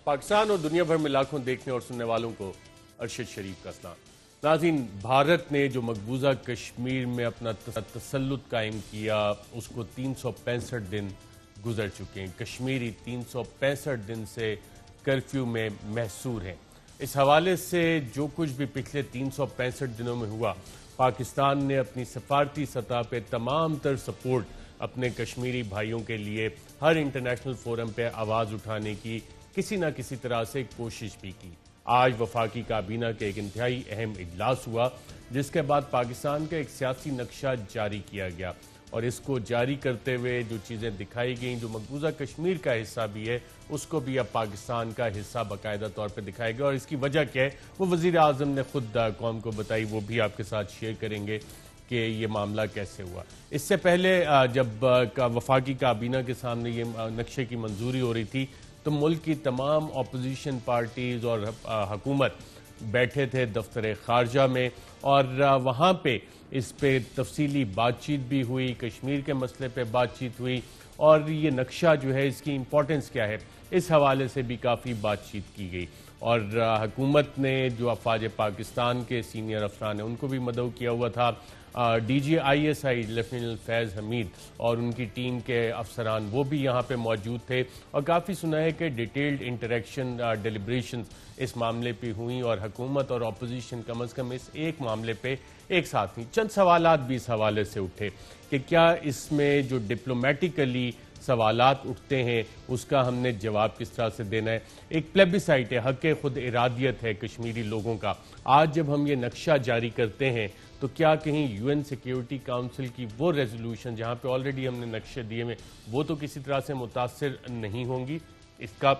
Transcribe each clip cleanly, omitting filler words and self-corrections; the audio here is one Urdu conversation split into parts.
پاکستان اور دنیا بھر میں لاکھوں دیکھنے اور سننے والوں کو ارشد شریف کا سلام۔ ناظرین، بھارت نے جو مقبوضہ کشمیر میں اپنا تسلط قائم کیا اس کو 365 دن گزر چکے ہیں۔ کشمیری 365 دن سے کرفیو میں محصور ہیں۔ اس حوالے سے جو کچھ بھی پچھلے 365 دنوں میں ہوا، پاکستان نے اپنی سفارتی سطح پہ تمام تر سپورٹ اپنے کشمیری بھائیوں کے لیے ہر انٹرنیشنل فورم پہ آواز اٹھانے کی کسی نہ کسی طرح سے کوشش بھی کی۔ آج وفاقی کابینہ کے ایک انتہائی اہم اجلاس ہوا، جس کے بعد پاکستان کا ایک سیاسی نقشہ جاری کیا گیا، اور اس کو جاری کرتے ہوئے جو چیزیں دکھائی گئیں، جو مقبوضہ کشمیر کا حصہ بھی ہے اس کو بھی اب پاکستان کا حصہ باقاعدہ طور پہ دکھایا گیا، اور اس کی وجہ کیا ہے وہ وزیر اعظم نے خود قوم کو بتائی، وہ بھی آپ کے ساتھ شیئر کریں گے کہ یہ معاملہ کیسے ہوا۔ اس سے پہلے جب وفاقی کابینہ کے سامنے یہ نقشے کی منظوری ہو رہی تھی تو ملک کی تمام اپوزیشن پارٹیز اور حکومت بیٹھے تھے دفتر خارجہ میں، اور وہاں پہ اس پہ تفصیلی بات چیت بھی ہوئی، کشمیر کے مسئلے پہ بات چیت ہوئی، اور یہ نقشہ جو ہے اس کی امپورٹنس کیا ہے اس حوالے سے بھی کافی بات چیت کی گئی، اور حکومت نے جو افواج پاکستان کے سینئر افسران ہیں ان کو بھی مدعو کیا ہوا تھا۔ D G I S I lieutenant Faiz Hameed اور ان کی ٹیم کے افسران وہ بھی یہاں پہ موجود تھے، اور کافی سنا ہے کہ ڈیٹیلڈ انٹریکشن ڈیلیبریشنز اس معاملے پہ ہوئیں، اور حکومت اور اپوزیشن کم از کم اس ایک معاملے پہ ایک ساتھ ہوئی۔ چند سوالات بھی اس حوالے سے اٹھے کہ کیا اس میں جو ڈپلومیٹیکلی سوالات اٹھتے ہیں اس کا ہم نے جواب کس طرح سے دینا ہے۔ ایک پلیبیسائٹ ہے، حق خود ارادیت ہے کشمیری لوگوں کا۔ آج جب ہم یہ نقشہ جاری کرتے ہیں تو کیا کہیں یو این سیکیورٹی کاؤنسل کی وہ ریزولوشن جہاں پہ آلریڈی ہم نے نقشے دیے میں وہ تو کسی طرح سے متاثر نہیں ہوں گی؟ اس کا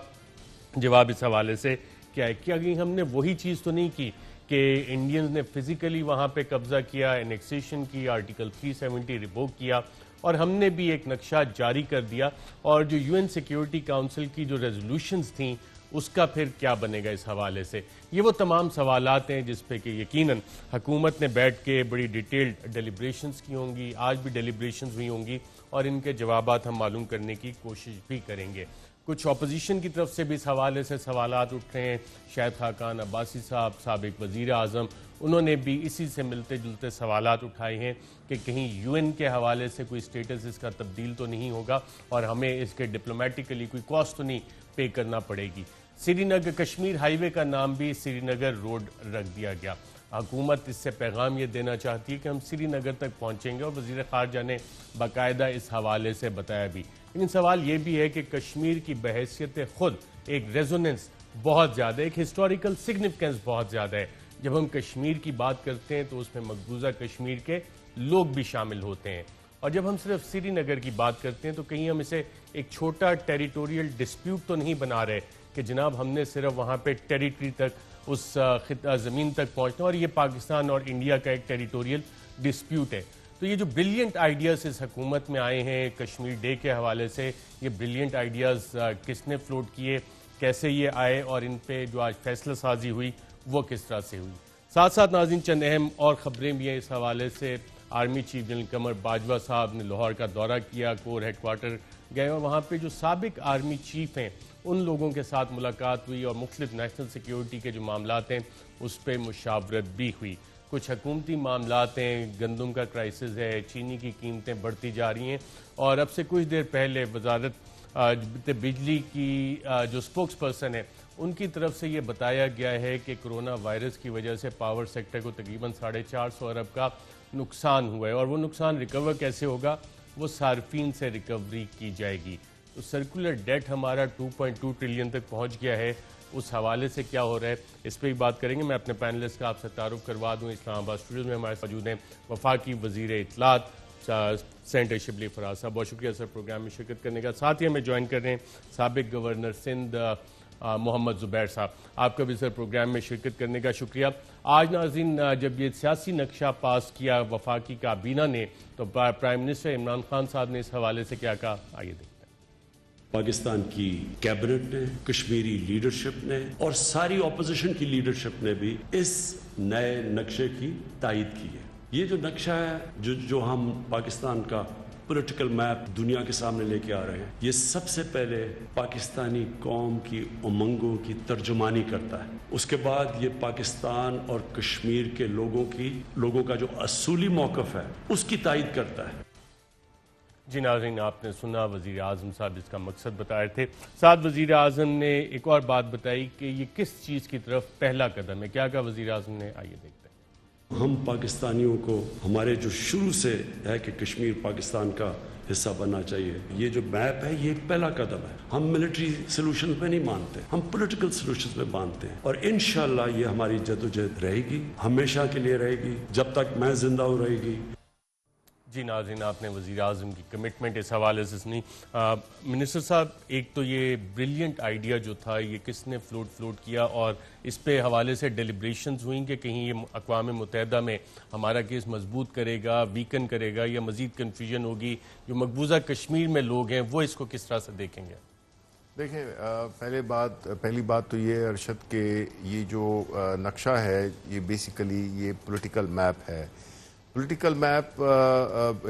جواب اس حوالے سے کیا ہے؟ کیا کہیں ہم نے وہی چیز تو نہیں کی کہ انڈینز نے فزیکلی وہاں پہ قبضہ کیا، انیکسیشن کی، آرٹیکل 370 ریووک کیا، اور ہم نے بھی ایک نقشہ جاری کر دیا، اور جو یو این سیکیورٹی کاؤنسل کی جو ریزولوشنز تھیں اس کا پھر کیا بنے گا اس حوالے سے؟ یہ وہ تمام سوالات ہیں جس پہ کہ یقیناً حکومت نے بیٹھ کے بڑی ڈیٹیلڈ ڈیلیبریشنز کی ہوں گی، آج بھی ڈیلیبریشنز ہوئی ہوں گی، اور ان کے جوابات ہم معلوم کرنے کی کوشش بھی کریں گے۔ کچھ اپوزیشن کی طرف سے بھی اس حوالے سے سوالات اٹھ رہے ہیں۔ شاہد خاقان عباسی صاحب، سابق وزیر اعظم، انہوں نے بھی اسی سے ملتے جلتے سوالات اٹھائے ہیں کہ کہیں یو این کے حوالے سے کوئی سٹیٹس اس کا تبدیل تو نہیں ہوگا، اور ہمیں اس کے ڈپلومیٹیکلی کوئی کاسٹ تو نہیں پے کرنا پڑے گی۔ سری نگر کشمیر ہائی وے کا نام بھی سری نگر روڈ رکھ دیا گیا۔ حکومت اس سے پیغام یہ دینا چاہتی ہے کہ ہم سری نگر تک پہنچیں گے، اور وزیر خارجہ نے باقاعدہ اس حوالے سے بتایا بھی۔ لیکن سوال یہ بھی ہے کہ کشمیر کی بحیثیت خود ایک ریزوننس بہت زیادہ ہے، ایک ہسٹوریکل سگنیفیکنس بہت زیادہ ہے۔ جب ہم کشمیر کی بات کرتے ہیں تو اس میں مقبوضہ کشمیر کے لوگ بھی شامل ہوتے ہیں، اور جب ہم صرف سری نگر کی بات کرتے ہیں تو کہیں ہم اسے ایک چھوٹا ٹیریٹوریل ڈسپیوٹ تو نہیں بنا رہے کہ جناب ہم نے صرف وہاں پہ ٹیریٹری تک، اس زمین تک پہنچنا، اور یہ پاکستان اور انڈیا کا ایک ٹیریٹوریل ڈسپیوٹ ہے۔ تو یہ جو بریلینٹ آئیڈیاز اس حکومت میں آئے ہیں کشمیر ڈے کے حوالے سے، یہ بریلینٹ آئیڈیاز کس نے فلوٹ کیے، کیسے یہ آئے، اور ان پہ جو آج فیصلہ سازی ہوئی وہ کس طرح سے ہوئی؟ ساتھ ساتھ ناظرین چند اہم اور خبریں بھی ہیں اس حوالے سے۔ Army chief general Qamar Bajwa صاحب نے لاہور کا دورہ کیا، کور ہیڈ کوارٹر گئے، اور وہاں پہ جو سابق آرمی چیف ہیں ان لوگوں کے ساتھ ملاقات ہوئی، اور مختلف نیشنل سیکیورٹی کے جو معاملات ہیں اس پہ مشاورت بھی ہوئی۔ کچھ حکومتی معاملات ہیں، گندم کا کرائسس ہے، چینی کی قیمتیں بڑھتی جا رہی ہیں، اور اب سے کچھ دیر پہلے وزارت بجلی کی جو سپوکس پرسن ہے ان کی طرف سے یہ بتایا گیا ہے کہ کرونا وائرس کی وجہ سے پاور سیکٹر کو تقریباً 450 ارب کا نقصان ہوا ہے، اور وہ نقصان ریکور کیسے ہوگا؟ وہ صارفین سے ریکوری کی جائے گی۔ تو سرکولر ڈیٹ ہمارا 2.2 ٹریلین تک پہنچ گیا ہے، اس حوالے سے کیا ہو رہا ہے اس پہ بھی بات کریں گے۔ میں اپنے پینلسٹ کا آپ سے تعارف کروا دوں۔ اسلام آباد اسٹوڈیو میں ہمارے ساتھ موجود ہیں وفاقی وزیر اطلاعات سینیٹر شبلی فراز صاحب، بہت شکریہ سر پروگرام میں شرکت کرنے کا۔ ساتھ ہی ہمیں جوائن کر رہے ہیں سابق گورنر سندھ محمد زبیر صاحب، آپ کا بھی سر پروگرام میں شرکت کرنے کا شکریہ۔ آج ناظرین جب یہ سیاسی نقشہ پاس کیا وفاقی کابینہ نے تو پرائم منسٹر عمران خان صاحب نے اس حوالے سے کیا کہا، آئیے دیکھیں۔ پاکستان کی کیبنٹ نے، کشمیری لیڈرشپ نے اور ساری اپوزیشن کی لیڈرشپ نے بھی اس نئے نقشے کی تائید کی ہے۔ یہ جو نقشہ ہے جو ہم پاکستان کا پولیٹیکل میپ دنیا کے سامنے لے کے آ رہے ہیں. یہ سب سے پہلے پاکستانی قوم کی امنگوں کی ترجمانی کرتا ہے. اس کے بعد یہ پاکستان اور کشمیر کے لوگوں کا جو اصولی موقف ہے اس کی تائید کرتا ہے. جی ناظرین، آپ نے سنا وزیر اعظم صاحب اس کا مقصد بتا رہے تھے. ساتھ وزیر اعظم نے ایک اور بات بتائی کہ یہ کس چیز کی طرف پہلا قدم ہے. کیا کہا وزیر اعظم نے، آئیے دیکھتے ہیں. ہم پاکستانیوں کو ہمارے جو شروع سے ہے کہ کشمیر پاکستان کا حصہ بننا چاہیے، یہ جو میپ ہے یہ ایک پہلا قدم ہے. ہم ملٹری سلوشن پہ نہیں مانتے، ہم پولیٹیکل سلوشن پہ مانتے ہیں، اور انشاءاللہ یہ ہماری جدوجہد رہے گی، ہمیشہ کے لیے رہے گی، جب تک میں زندہ ہوں رہے گی. جی ناظرین، آپ نے وزیر اعظم کی کمٹمنٹ اس حوالے سے سنی. منسٹر صاحب، ایک تو یہ بریلینٹ آئیڈیا جو تھا یہ کس نے فلوٹ کیا، اور اس پہ حوالے سے ڈیلیبریشنز ہوئیں کہ کہیں یہ اقوام متحدہ میں ہمارا کیس مضبوط کرے گا، ویکن کرے گا، یا مزید کنفیوژن ہوگی؟ جو مقبوضہ کشمیر میں لوگ ہیں وہ اس کو کس طرح سے دیکھیں گے؟ دیکھیں، پہلی بات تو یہ ارشد کہ یہ جو نقشہ ہے یہ بیسیکلی یہ پولیٹیکل میپ ہے. پولیٹیکل میپ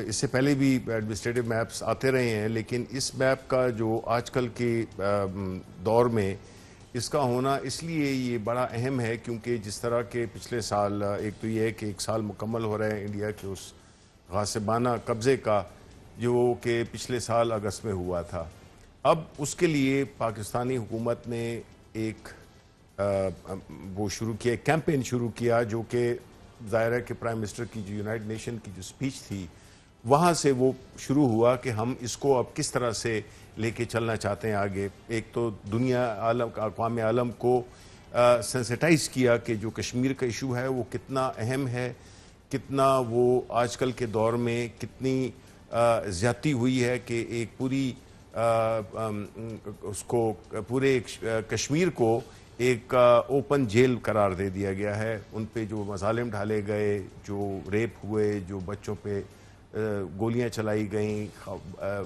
اس سے پہلے بھی ایڈمنسٹریٹو میپس آتے رہے ہیں، لیکن اس میپ کا جو آج کل کے دور میں اس کا ہونا اس لیے یہ بڑا اہم ہے کیونکہ جس طرح کے پچھلے سال، ایک تو یہ ہے کہ 1 سال مکمل ہو رہے ہیں انڈیا کے اس غاصبانہ قبضے کا جو کہ پچھلے سال اگست میں ہوا تھا. اب اس کے لیے پاکستانی حکومت نے ایک وہ شروع کیا، کیمپین شروع کیا، جو کہ ظاہر ہے کہ پرائم منسٹر کی جو یونائٹڈ نیشن کی جو سپیچ تھی وہاں سے وہ شروع ہوا کہ ہم اس کو اب کس طرح سے لے کے چلنا چاہتے ہیں آگے. ایک تو اقوام عالم کو سینسیٹائز کیا کہ جو کشمیر کا ایشو ہے وہ کتنا اہم ہے، کتنا وہ آج کل کے دور میں کتنی زیادتی ہوئی ہے کہ ایک پوری اس کو پورے کشمیر کو ایک اوپن جیل قرار دے دیا گیا ہے. ان پہ جو مظالم ڈھالے گئے، جو ریپ ہوئے، جو بچوں پہ گولیاں چلائی گئیں،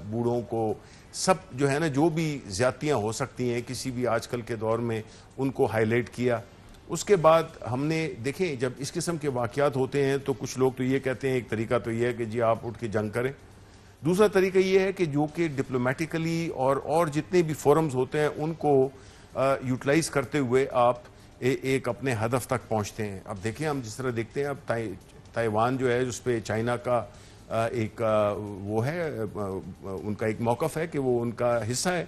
بوڑھوں کو، سب جو ہے نا جو بھی زیادتیاں ہو سکتی ہیں کسی بھی آج کل کے دور میں، ان کو ہائی لائٹ کیا. اس کے بعد ہم نے دیکھیں جب اس قسم کے واقعات ہوتے ہیں تو کچھ لوگ تو یہ کہتے ہیں، ایک طریقہ تو یہ ہے کہ جی آپ اٹھ کے جنگ کریں. دوسرا طریقہ یہ ہے کہ جو کہ ڈپلومیٹیکلی اور جتنے بھی فورمز ہوتے ہیں ان کو یوٹیلائز کرتے ہوئے آپ ایک اپنے ہدف تک پہنچتے ہیں. اب دیکھیں ہم جس طرح دیکھتے ہیں، اب تائیوان جو ہے اس پہ چائنا کا ایک وہ ہے، ان کا ایک موقف ہے کہ وہ ان کا حصہ ہے.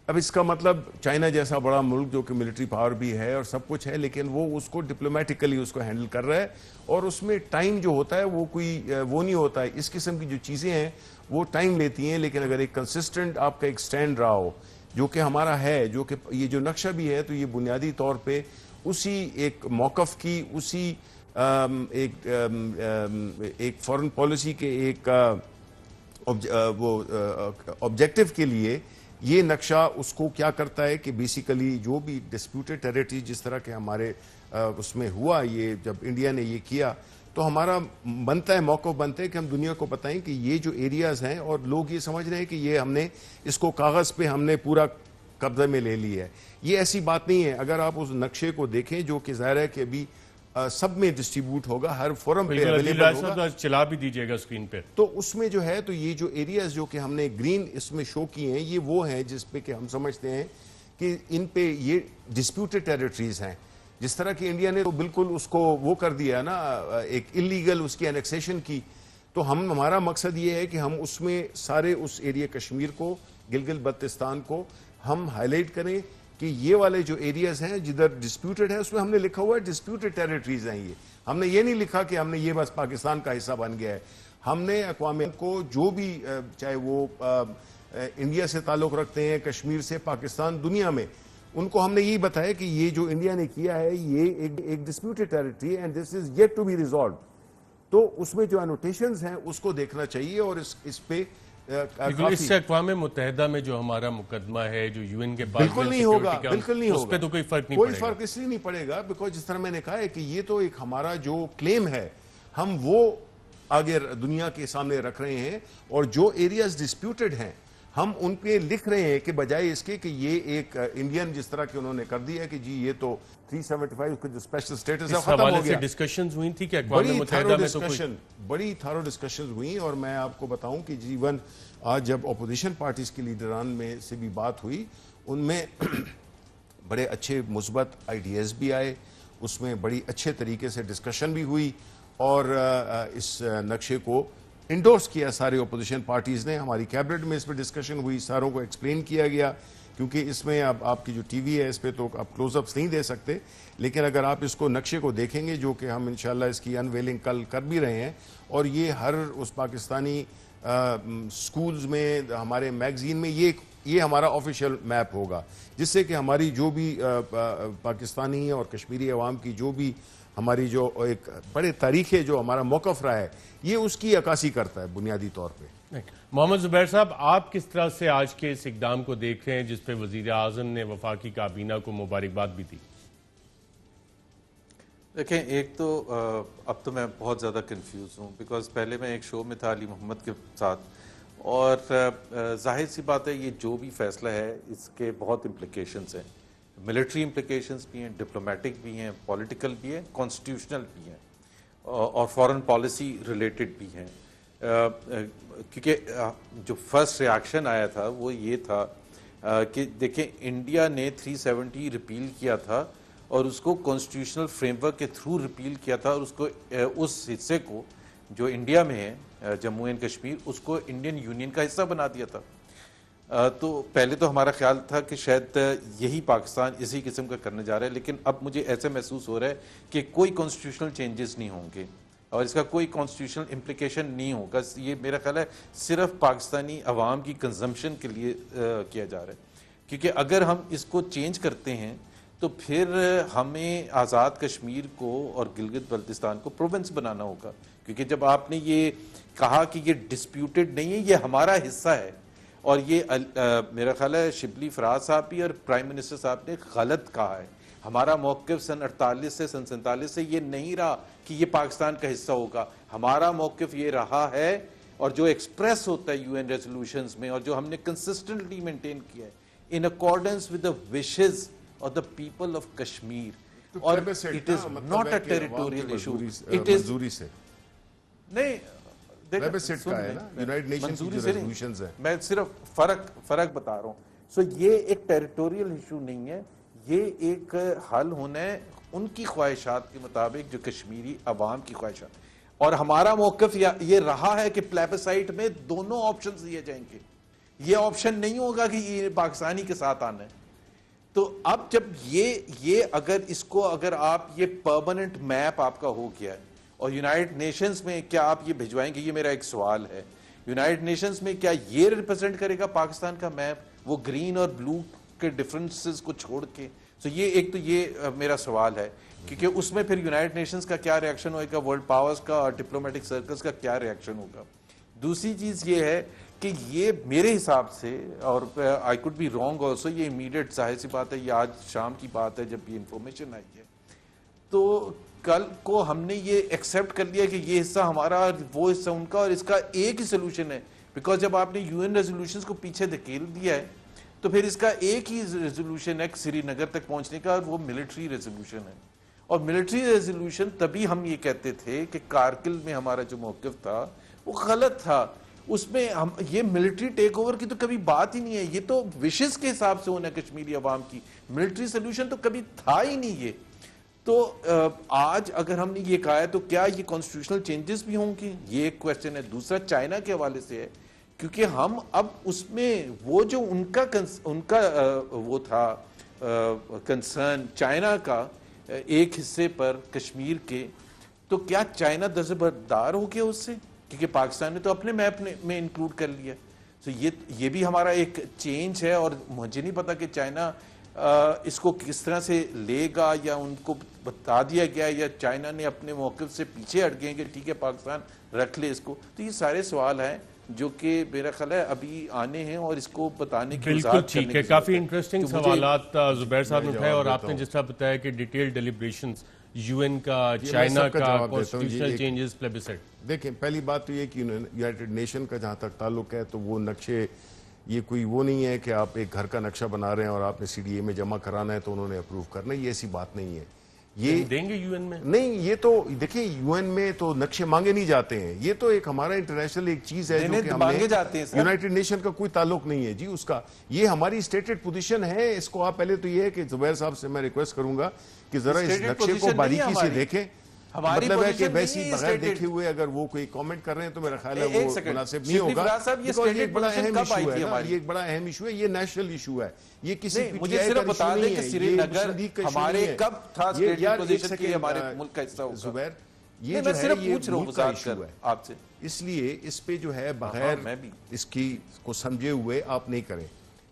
اب اس کا مطلب چائنا جیسا بڑا ملک جو کہ ملٹری پاور بھی ہے اور سب کچھ ہے، لیکن وہ اس کو ڈپلومیٹیکلی اس کو ہینڈل کر رہا ہے، اور اس میں ٹائم جو ہوتا ہے وہ کوئی وہ نہیں ہوتا ہے. اس قسم کی جو چیزیں ہیں وہ ٹائم لیتی ہیں، لیکن اگر ایک کنسسٹنٹ آپ کا ایک سٹینڈ رہا ہو جو کہ ہمارا ہے، جو کہ یہ جو نقشہ بھی ہے، تو یہ بنیادی طور پہ اسی ایک موقف کی، اسی ایک فورن پالیسی کے ایک وہ آبجیکٹیو کے لیے یہ نقشہ اس کو کیا کرتا ہے کہ بیسیکلی جو بھی ڈسپیوٹڈ ٹیریٹری جس طرح کے ہمارے اس میں ہوا، یہ جب انڈیا نے یہ کیا تو ہمارا بنتا ہے، موقف بنتا ہے کہ ہم دنیا کو بتائیں کہ یہ جو ایریاز ہیں، اور لوگ یہ سمجھ رہے ہیں کہ یہ ہم نے اس کو کاغذ پہ ہم نے پورا قبضے میں لے لی ہے. یہ ایسی بات نہیں ہے. اگر آپ اس نقشے کو دیکھیں جو کہ ظاہر ہے کہ ابھی سب میں ڈسٹریبیوٹ ہوگا، ہر فورم پہ اویلیبل ہوگا، چلا بھی دیجیے گا اسکرین پہ، تو اس میں جو ہے تو یہ جو ایریاز جو کہ ہم نے گرین اس میں شو کیے ہیں یہ وہ ہیں جس پہ کہ ہم سمجھتے ہیں کہ ان پہ یہ ڈسپیوٹڈ ٹیریٹریز ہیں. جس طرح کہ انڈیا نے تو بالکل اس کو وہ کر دیا نا، ایک انلیگل اس کی انیکسیشن کی. تو ہمارا مقصد یہ ہے کہ ہم اس میں سارے اس ایریا کشمیر کو، گلگت بلتستان کو ہم ہائی لائٹ کریں کہ یہ والے جو ایریاز ہیں جدھر ڈسپیوٹڈ ہے اس میں ہم نے لکھا ہوا ہے ڈسپیوٹڈ ٹیریٹریز ہیں. یہ ہم نے یہ نہیں لکھا کہ ہم نے یہ بس پاکستان کا حصہ بن گیا ہے. ہم نے اقوام کو جو بھی چاہے وہ انڈیا سے تعلق رکھتے ہیں، کشمیر سے، پاکستان، دنیا میں، ان کو ہم نے یہی بتایا کہ یہ جو انڈیا نے کیا ہے یہ ایک disputed territory and this is yet to be resolved. تو اس میں جو انوٹیشنز ہیں اس کو دیکھنا چاہیے، اور اس پہ اس سے اقوام متحدہ میں جو ہمارا مقدمہ ہے، جو یو این کے پاس بالکل نہیں ہوگا، بالکل نہیں ہوگا، اس پہ تو کوئی فرق نہیں پڑے گا. کوئی فرق اس لیے نہیں پڑے گا بیکاز جس طرح میں نے کہا ہے کہ یہ تو ایک ہمارا جو کلیم ہے ہم وہ آگے دنیا کے سامنے رکھ رہے ہیں، اور جو ایریاز ڈسپیوٹڈ ہیں ہم ان پہ لکھ رہے ہیں کہ بجائے اس کے کہ یہ ایک انڈین جس طرح کہ انہوں نے کر دیا کہ جی یہ تو 375 کا جو اسپیشل سٹیٹس ہے اس ختم حوالے ہو سے گیا. ڈسکشنز ہوئی تھی کہ اقوام متحدہ میں تو کوئی بڑی تھارو ڈسکشنز ہوئی, اور میں آپ کو بتاؤں کہ جیون آج جب اپوزیشن پارٹیز کے لیڈران میں سے بھی بات ہوئی, ان میں بڑے اچھے مثبت آئیڈیاز بھی آئے, اس میں بڑی اچھے طریقے سے ڈسکشن بھی ہوئی, اور اس نقشے کو انڈورس کیا سارے اپوزیشن پارٹیز نے. ہماری کیبنٹ میں اس پہ ڈسکشن ہوئی, ساروں کو ایکسپلین کیا گیا, کیونکہ اس میں اب آپ کی جو ٹی وی ہے اس پہ تو آپ کلوز اپس نہیں دے سکتے, لیکن اگر آپ اس کو نقشے کو دیکھیں گے, جو کہ ہم انشاءاللہ اس کی انویلنگ کل کر بھی رہے ہیں, اور یہ ہر اس پاکستانی سکولز میں, ہمارے میگزین میں یہ ہمارا آفیشیل میپ ہوگا, جس سے کہ ہماری جو بھی پاکستانی اور کشمیری عوام کی جو بھی ہماری جو ایک بڑے تاریخ جو ہمارا موقف رہا ہے, یہ اس کی عکاسی کرتا ہے بنیادی طور پہ. محمد زبیر صاحب, آپ کس طرح سے آج کے اس اقدام کو دیکھ رہے ہیں جس پہ وزیر اعظم نے وفاقی کابینہ کو مبارکباد بھی دی؟ دیکھیں, ایک تو اب تو میں بہت زیادہ کنفیوز ہوں, بیکاز پہلے میں ایک شو میں تھا علی محمد کے ساتھ, اور ظاہر سی بات ہے یہ جو بھی فیصلہ ہے اس کے بہت امپلیکیشنز ہیں, ملٹری امپلیکیشنز بھی ہیں, ڈپلومیٹک بھی ہیں, پولیٹیکل بھی ہیں, کانسٹیٹیوشنل بھی ہیں, اور فارن پالیسی ریلیٹڈ بھی ہیں. کیونکہ جو فرسٹ ریاکشن آیا تھا وہ یہ تھا کہ دیکھیں, انڈیا نے 370 ریپیل کیا تھا, اور اس کو کانسٹیٹیوشنل فریم ورک کے تھرو ریپیل کیا تھا, اور اس کو اس حصے کو جو انڈیا میں ہے جموں اینڈ کشمیر, اس کو انڈین یونین کا حصہ بنا دیا تھا. تو پہلے تو ہمارا خیال تھا کہ شاید یہی پاکستان اسی قسم کا کرنے جا رہا ہے, لیکن اب مجھے ایسے محسوس ہو رہا ہے کہ کوئی کانسٹیٹیوشنل چینجز نہیں ہوں گے, اور اس کا کوئی کانسٹیٹیوشنل امپلیکیشن نہیں ہوگا. یہ میرا خیال ہے صرف پاکستانی عوام کی کنزمپشن کے لیے کیا جا رہا ہے, کیونکہ اگر ہم اس کو چینج کرتے ہیں تو پھر ہمیں آزاد کشمیر کو اور گلگت بلتستان کو پروونس بنانا ہوگا, کیونکہ جب آپ نے یہ کہا کہ یہ ڈسپیوٹڈ نہیں ہے, یہ ہمارا حصہ ہے, اور یہ میرا خیال ہے شبلی فراز صاحب بھی اور پرائم منسٹر صاحب نے غلط کہا ہے. ہمارا موقف سن 48 سے سن 47 سے یہ نہیں رہا کہ یہ پاکستان کا حصہ ہوگا. ہمارا موقف یہ رہا ہے, اور جو ایکسپریس ہوتا ہے یو این ریزولوشنز میں, اور جو ہم نے کنسسٹنٹلی مینٹین کیا ہے, in accordance with the wishes of the people of Kashmir, اور it is not a territorial issue. It is منظوری سے نہیں, میں صرف فرق بتا رہا ہوں. سو یہ ایک ٹیریٹوریل ایشو نہیں ہے, یہ ایک حل ہونا ہے ان کی خواہشات کے مطابق, جو کشمیری عوام کی خواہشات. اور ہمارا موقف یہ رہا ہے کہ پلیبسائٹ میں دونوں آپشنز دیے جائیں گے, یہ آپشن نہیں ہوگا کہ یہ پاکستانی کے ساتھ آنا ہے. تو اب جب یہ اگر آپ یہ پرماننٹ میپ آپ کا ہو گیا ہے, اور یونائٹڈ نیشنز میں کیا آپ یہ بھجوائیں گے, یہ میرا ایک سوال ہے. یونائٹڈ نیشنز میں کیا یہ ریپرزینٹ کرے گا پاکستان کا میپ, وہ گرین اور بلو کے ڈفرنسز کو چھوڑ کے؟ تو یہ میرا سوال ہے, کیونکہ اس میں پھر یونائٹڈ نیشنز کا کیا ریاکشن ہوگا, ورلڈ پاورز کا اور ڈپلومیٹک سرکلز کا کیا ریاکشن ہوگا. دوسری چیز یہ ہے کہ یہ میرے حساب سے, اور I could be wrong also, یہ امیڈیٹ ظاہر سی بات ہے, یہ آج شام کی بات ہے جب یہ انفارمیشن آئی ہے, تو کل کو ہم نے یہ ایکسیپٹ کر لیا کہ یہ حصہ ہمارا اور وہ حصہ ان کا, اور اس کا ایک ہی سلوشن ہے. بیکاز جب آپ نے یو این ریزولوشنز کو پیچھے دھکیل دیا ہے, تو پھر اس کا ایک ہی ریزولوشن ہے سری نگر تک پہنچنے کا, اور وہ ملٹری ریزولوشن ہے. اور ملٹری ریزولوشن تبھی ہم یہ کہتے تھے کہ کارگل میں ہمارا جو موقف تھا وہ غلط تھا, اس میں یہ ملٹری ٹیک اوور کی تو کبھی بات ہی نہیں ہے, یہ تو وشز کے حساب سے ہونا ہے کشمیری عوام کی, ملٹری سلوشن تو کبھی تھا ہی نہیں یہ. تو آج اگر ہم نے یہ کہا ہے تو کیا یہ کانسٹیٹیوشنل چینجز بھی ہوں گی, یہ ایک کویسچن ہے. دوسرا چائنا کے حوالے سے ہے, کیونکہ ہم اب اس میں وہ جو ان کا وہ تھا کنسرن چائنا کا ایک حصے پر کشمیر کے, تو کیا چائنا دستبردار ہو گیا اس سے, کیونکہ پاکستان نے تو اپنے میپ میں انکلوڈ کر لیا. تو یہ بھی ہمارا ایک چینج ہے, اور مجھے نہیں پتا کہ چائنا اس کو کس طرح سے لے گا, یا ان کو بتا دیا گیا, یا چائنا نے اپنے موقف سے پیچھے ہٹ گئے کہ ٹھیک ہے پاکستان رکھ لے اس کو. تو یہ سارے سوال ہیں جو کہ میرا خیال ہے ابھی آنے ہیں, اور اس کو بتانے کی بالکل ٹھیک ہے. کافی انٹرسٹنگ سوالات زبیر صاحب نے اٹھائے, اور آپ نے جس طرح بتایا کہ ڈیٹیل ڈیلیبریشنز یو این کا, چائنا کا, کانسٹیٹیوشنل چینجز, پلیبسائٹ. دیکھیں, پہلی بات تو یہ کہ یونائٹڈ نیشن کا جہاں تک تعلق ہے تو وہ نقشے یہ کوئی وہ نہیں ہے کہ آپ ایک گھر کا نقشہ بنا رہے ہیں اور آپ نے CDA میں جمع کرانا ہے تو انہوں نے اپروو کرنا ہے. یہ ایسی بات نہیں ہے. یہ دیں گے UN میں؟ نہیں, یہ تو دیکھیں UN میں تو نقشے مانگے نہیں جاتے ہیں. یہ تو ایک ہمارا انٹرنیشنل ایک چیز ہے جو کہ ہم نے یونائٹڈ نیشن کا کوئی تعلق نہیں ہے جی اس کا. یہ ہماری اسٹیٹڈ پوزیشن ہے. اس کو آپ پہلے تو یہ ہے کہ زبیر صاحب سے میں ریکویسٹ کروں گا کہ ذرا اس نقشے کو باریکی سے دیکھیں. مطلب ہے کہ ویسی بغیر دیکھے ہوئے اگر وہ کوئی کامنٹ کر رہے ہیں تو میرا خیال ہے وہ مناسب نہیں ہوگا. یہ ایک بڑا اہم ایشو ہے نا, یہ ایک بڑا اہم ایشو ہے. یہ نیشنل ایشو ہے. یہ کسی مجھے صرف بتا دیں کہ سری نگر ہمارے کب تھا اسٹیٹڈ پوزیشن کی ہمارے ملک کا حصہ ہوگا. زبیر یہ جو ہے یہ ملک کا ایشو ہے آپ سے, اس لیے اس پہ جو ہے بغیر اس کی کو سمجھے ہوئے آپ نہیں کریں.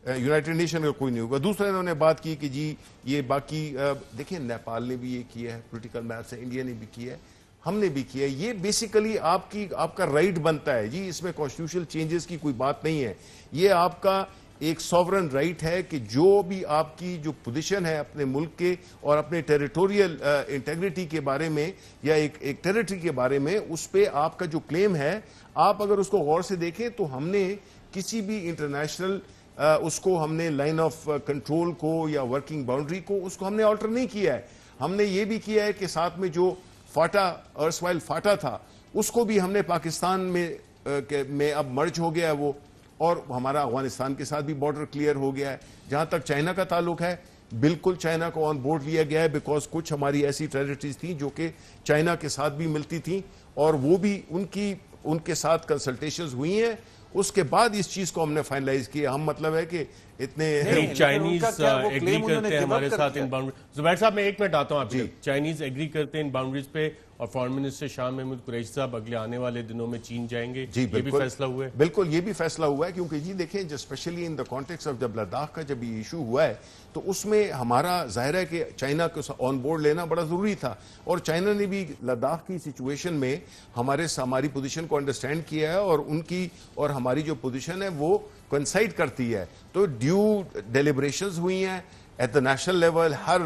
یونائٹڈ نیشن کا کوئی نہیں ہوگا. دوسرا انہوں نے بات کی کہ جی یہ باقی دیکھیں نیپال نے بھی یہ کیا ہے, پولیٹیکل میپ سے انڈیا نے بھی کیا ہے, ہم نے بھی کیا ہے. یہ بیسیکلی آپ کا رائٹ بنتا ہے جی. اس میں کانسٹیٹیوشنل چینجز کی کوئی بات نہیں ہے. یہ آپ کا ایک سوورن رائٹ ہے کہ جو بھی آپ کی جو پوزیشن ہے اپنے ملک کے اور اپنے ٹیریٹوریل انٹیگریٹی کے بارے میں یا ایک ٹیریٹری کے بارے میں, اس پہ آپ کا جو کلیم ہے, آپ اگر اس کو غور سے دیکھیں تو ہم نے کسی بھی انٹرنیشنل اس کو ہم نے لائن آف کنٹرول کو یا ورکنگ باؤنڈری کو اس کو ہم نے آلٹر نہیں کیا ہے. ہم نے یہ بھی کیا ہے کہ ساتھ میں جو فاٹا ارسوائل فاٹا تھا اس کو بھی ہم نے پاکستان میں اب مرج ہو گیا ہے وہ, اور ہمارا افغانستان کے ساتھ بھی بارڈر کلیئر ہو گیا ہے. جہاں تک چائنا کا تعلق ہے, بالکل چائنا کو آن بورڈ لیا گیا ہے, بیکاز کچھ ہماری ایسی ٹیریٹریز تھیں جو کہ چائنا کے ساتھ بھی ملتی تھیں اور وہ بھی ان کے ساتھ کنسلٹیشنز ہوئی ہیں. اس کے بعد اس چیز کو ہم نے فائنلائز کیا. ہم مطلب ہے کہ اتنے چائنیز ایگری کرتے ہیں ہمارے ساتھ ان باؤنڈریز. زبیر صاحب میں ایک منٹ آتا ہوں آپ سے. چائنیز ایگری کرتے ہیں ان باؤنڈریز پہ اور فارن منسٹر شاہ محمود قریشی صاحب اگلے آنے والے دنوں میں چین جائیں گے, یہ بھی فیصلہ ہوا ہے؟ بالکل, یہ بھی فیصلہ ہوا ہے. کیونکہ جی دیکھیں especially in the context of جب لداخ کا جب یہ ایشو ہوا ہے تو اس میں ہمارا ظاہر ہے کہ چائنا کو آن بورڈ لینا بڑا ضروری تھا, اور چائنا نے بھی لداخ کی سچویشن میں ہماری پوزیشن کو انڈرسٹینڈ کیا ہے اور ان کی اور ہماری جو پوزیشن ہے وہ کنسائڈ کرتی ہے. تو ڈیو ڈیلیبریشنز ہوئی ہیں ایٹ دا نیشنل لیول, ہر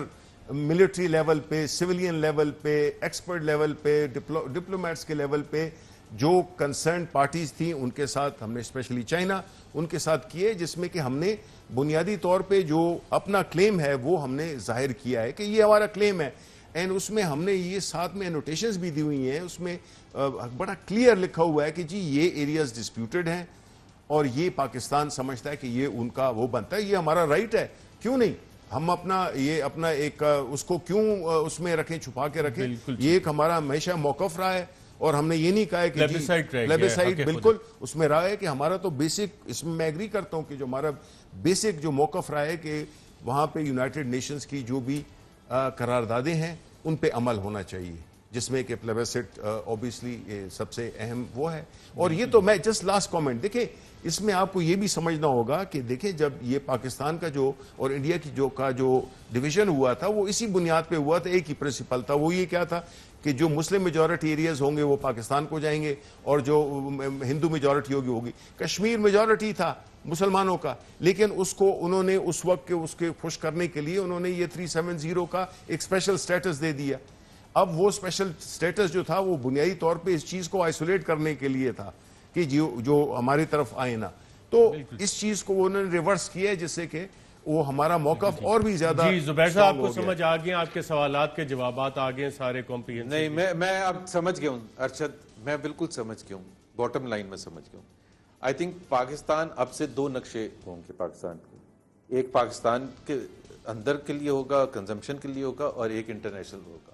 ملٹری لیول پہ, سویلین لیول پہ, ایکسپرٹ لیول پہ, ڈپلومیٹس کے لیول پہ جو کنسرن پارٹیز تھیں ان کے ساتھ ہم نے اسپیشلی چائنا ان کے ساتھ کیے, جس میں کہ ہم نے بنیادی طور پہ جو اپنا کلیم ہے وہ ہم نے ظاہر کیا ہے کہ یہ ہمارا کلیم ہے. اینڈ اس میں ہم نے یہ ساتھ میں انوٹیشنز بھی دی ہوئی ہیں, اس میں بڑا کلیئر لکھا ہوا ہے کہ جی یہ ایریاز ڈسپیوٹڈ ہیں اور یہ پاکستان سمجھتا ہے کہ یہ ان کا وہ بنتا ہے, یہ ہمارا رائٹ ہے. کیوں نہیں ہم اپنا ایک اس کو کیوں اس میں رکھیں, چھپا کے رکھیں. یہ ایک ہمارا ہمیشہ موقف رہا ہے اور ہم نے یہ نہیں کہا ہے کہ پلیبیسائٹ, بالکل اس میں رہا ہے کہ ہمارا تو بیسک, اس میں ایگری کرتا ہوں کہ جو ہمارا بیسک جو موقف رہا ہے کہ وہاں پہ یونائٹڈ نیشنز کی جو بھی قراردادیں ہیں ان پہ عمل ہونا چاہیے, جس میں کہ پلیبیسائٹ اوبیسلی سب سے اہم وہ ہے. اور یہ تو میں جسٹ لاسٹ کامنٹ, دیکھیں اس میں آپ کو یہ بھی سمجھنا ہوگا کہ دیکھیں جب یہ پاکستان کا جو اور انڈیا کی جو ڈویژن ہوا تھا وہ اسی بنیاد پہ ہوا تھا. ایک ہی پرنسپل تھا, وہ یہ کیا تھا کہ جو مسلم میجورٹی ایریاز ہوں گے وہ پاکستان کو جائیں گے اور جو ہندو میجورٹی ہوگی. کشمیر میجورٹی تھا مسلمانوں کا, لیکن اس کو انہوں نے اس وقت اس کے خوش کرنے کے لیے انہوں نے یہ 370 کا ایک اسپیشل سٹیٹس دے دیا. اب وہ اسپیشل سٹیٹس جو تھا وہ بنیادی طور پہ اس چیز کو آئسولیٹ کرنے کے لیے تھا کہ جو ہماری طرف آئے نا, تو اس چیز کو انہوں نے ریورس کیا ہے جس سے کہ وہ ہمارا موقف اور بھی زیادہ. جی زبیر صاحب آپ کو سمجھ آ گئے, آپ کے سوالات کے جوابات آ گئے سارے کمپریہنسو؟ نہیں, میں اب سمجھ گیا ہوں ارشد, میں بالکل سمجھ گیا ہوں, باٹم لائن میں سمجھ گیا ہوں. آئی تھنک پاکستان اب سے 2 نقشے ہوں گے پاکستان کے, ایک پاکستان کے اندر کے لیے ہوگا, کنزمپشن کے لیے ہوگا, اور ایک انٹرنیشنل ہوگا.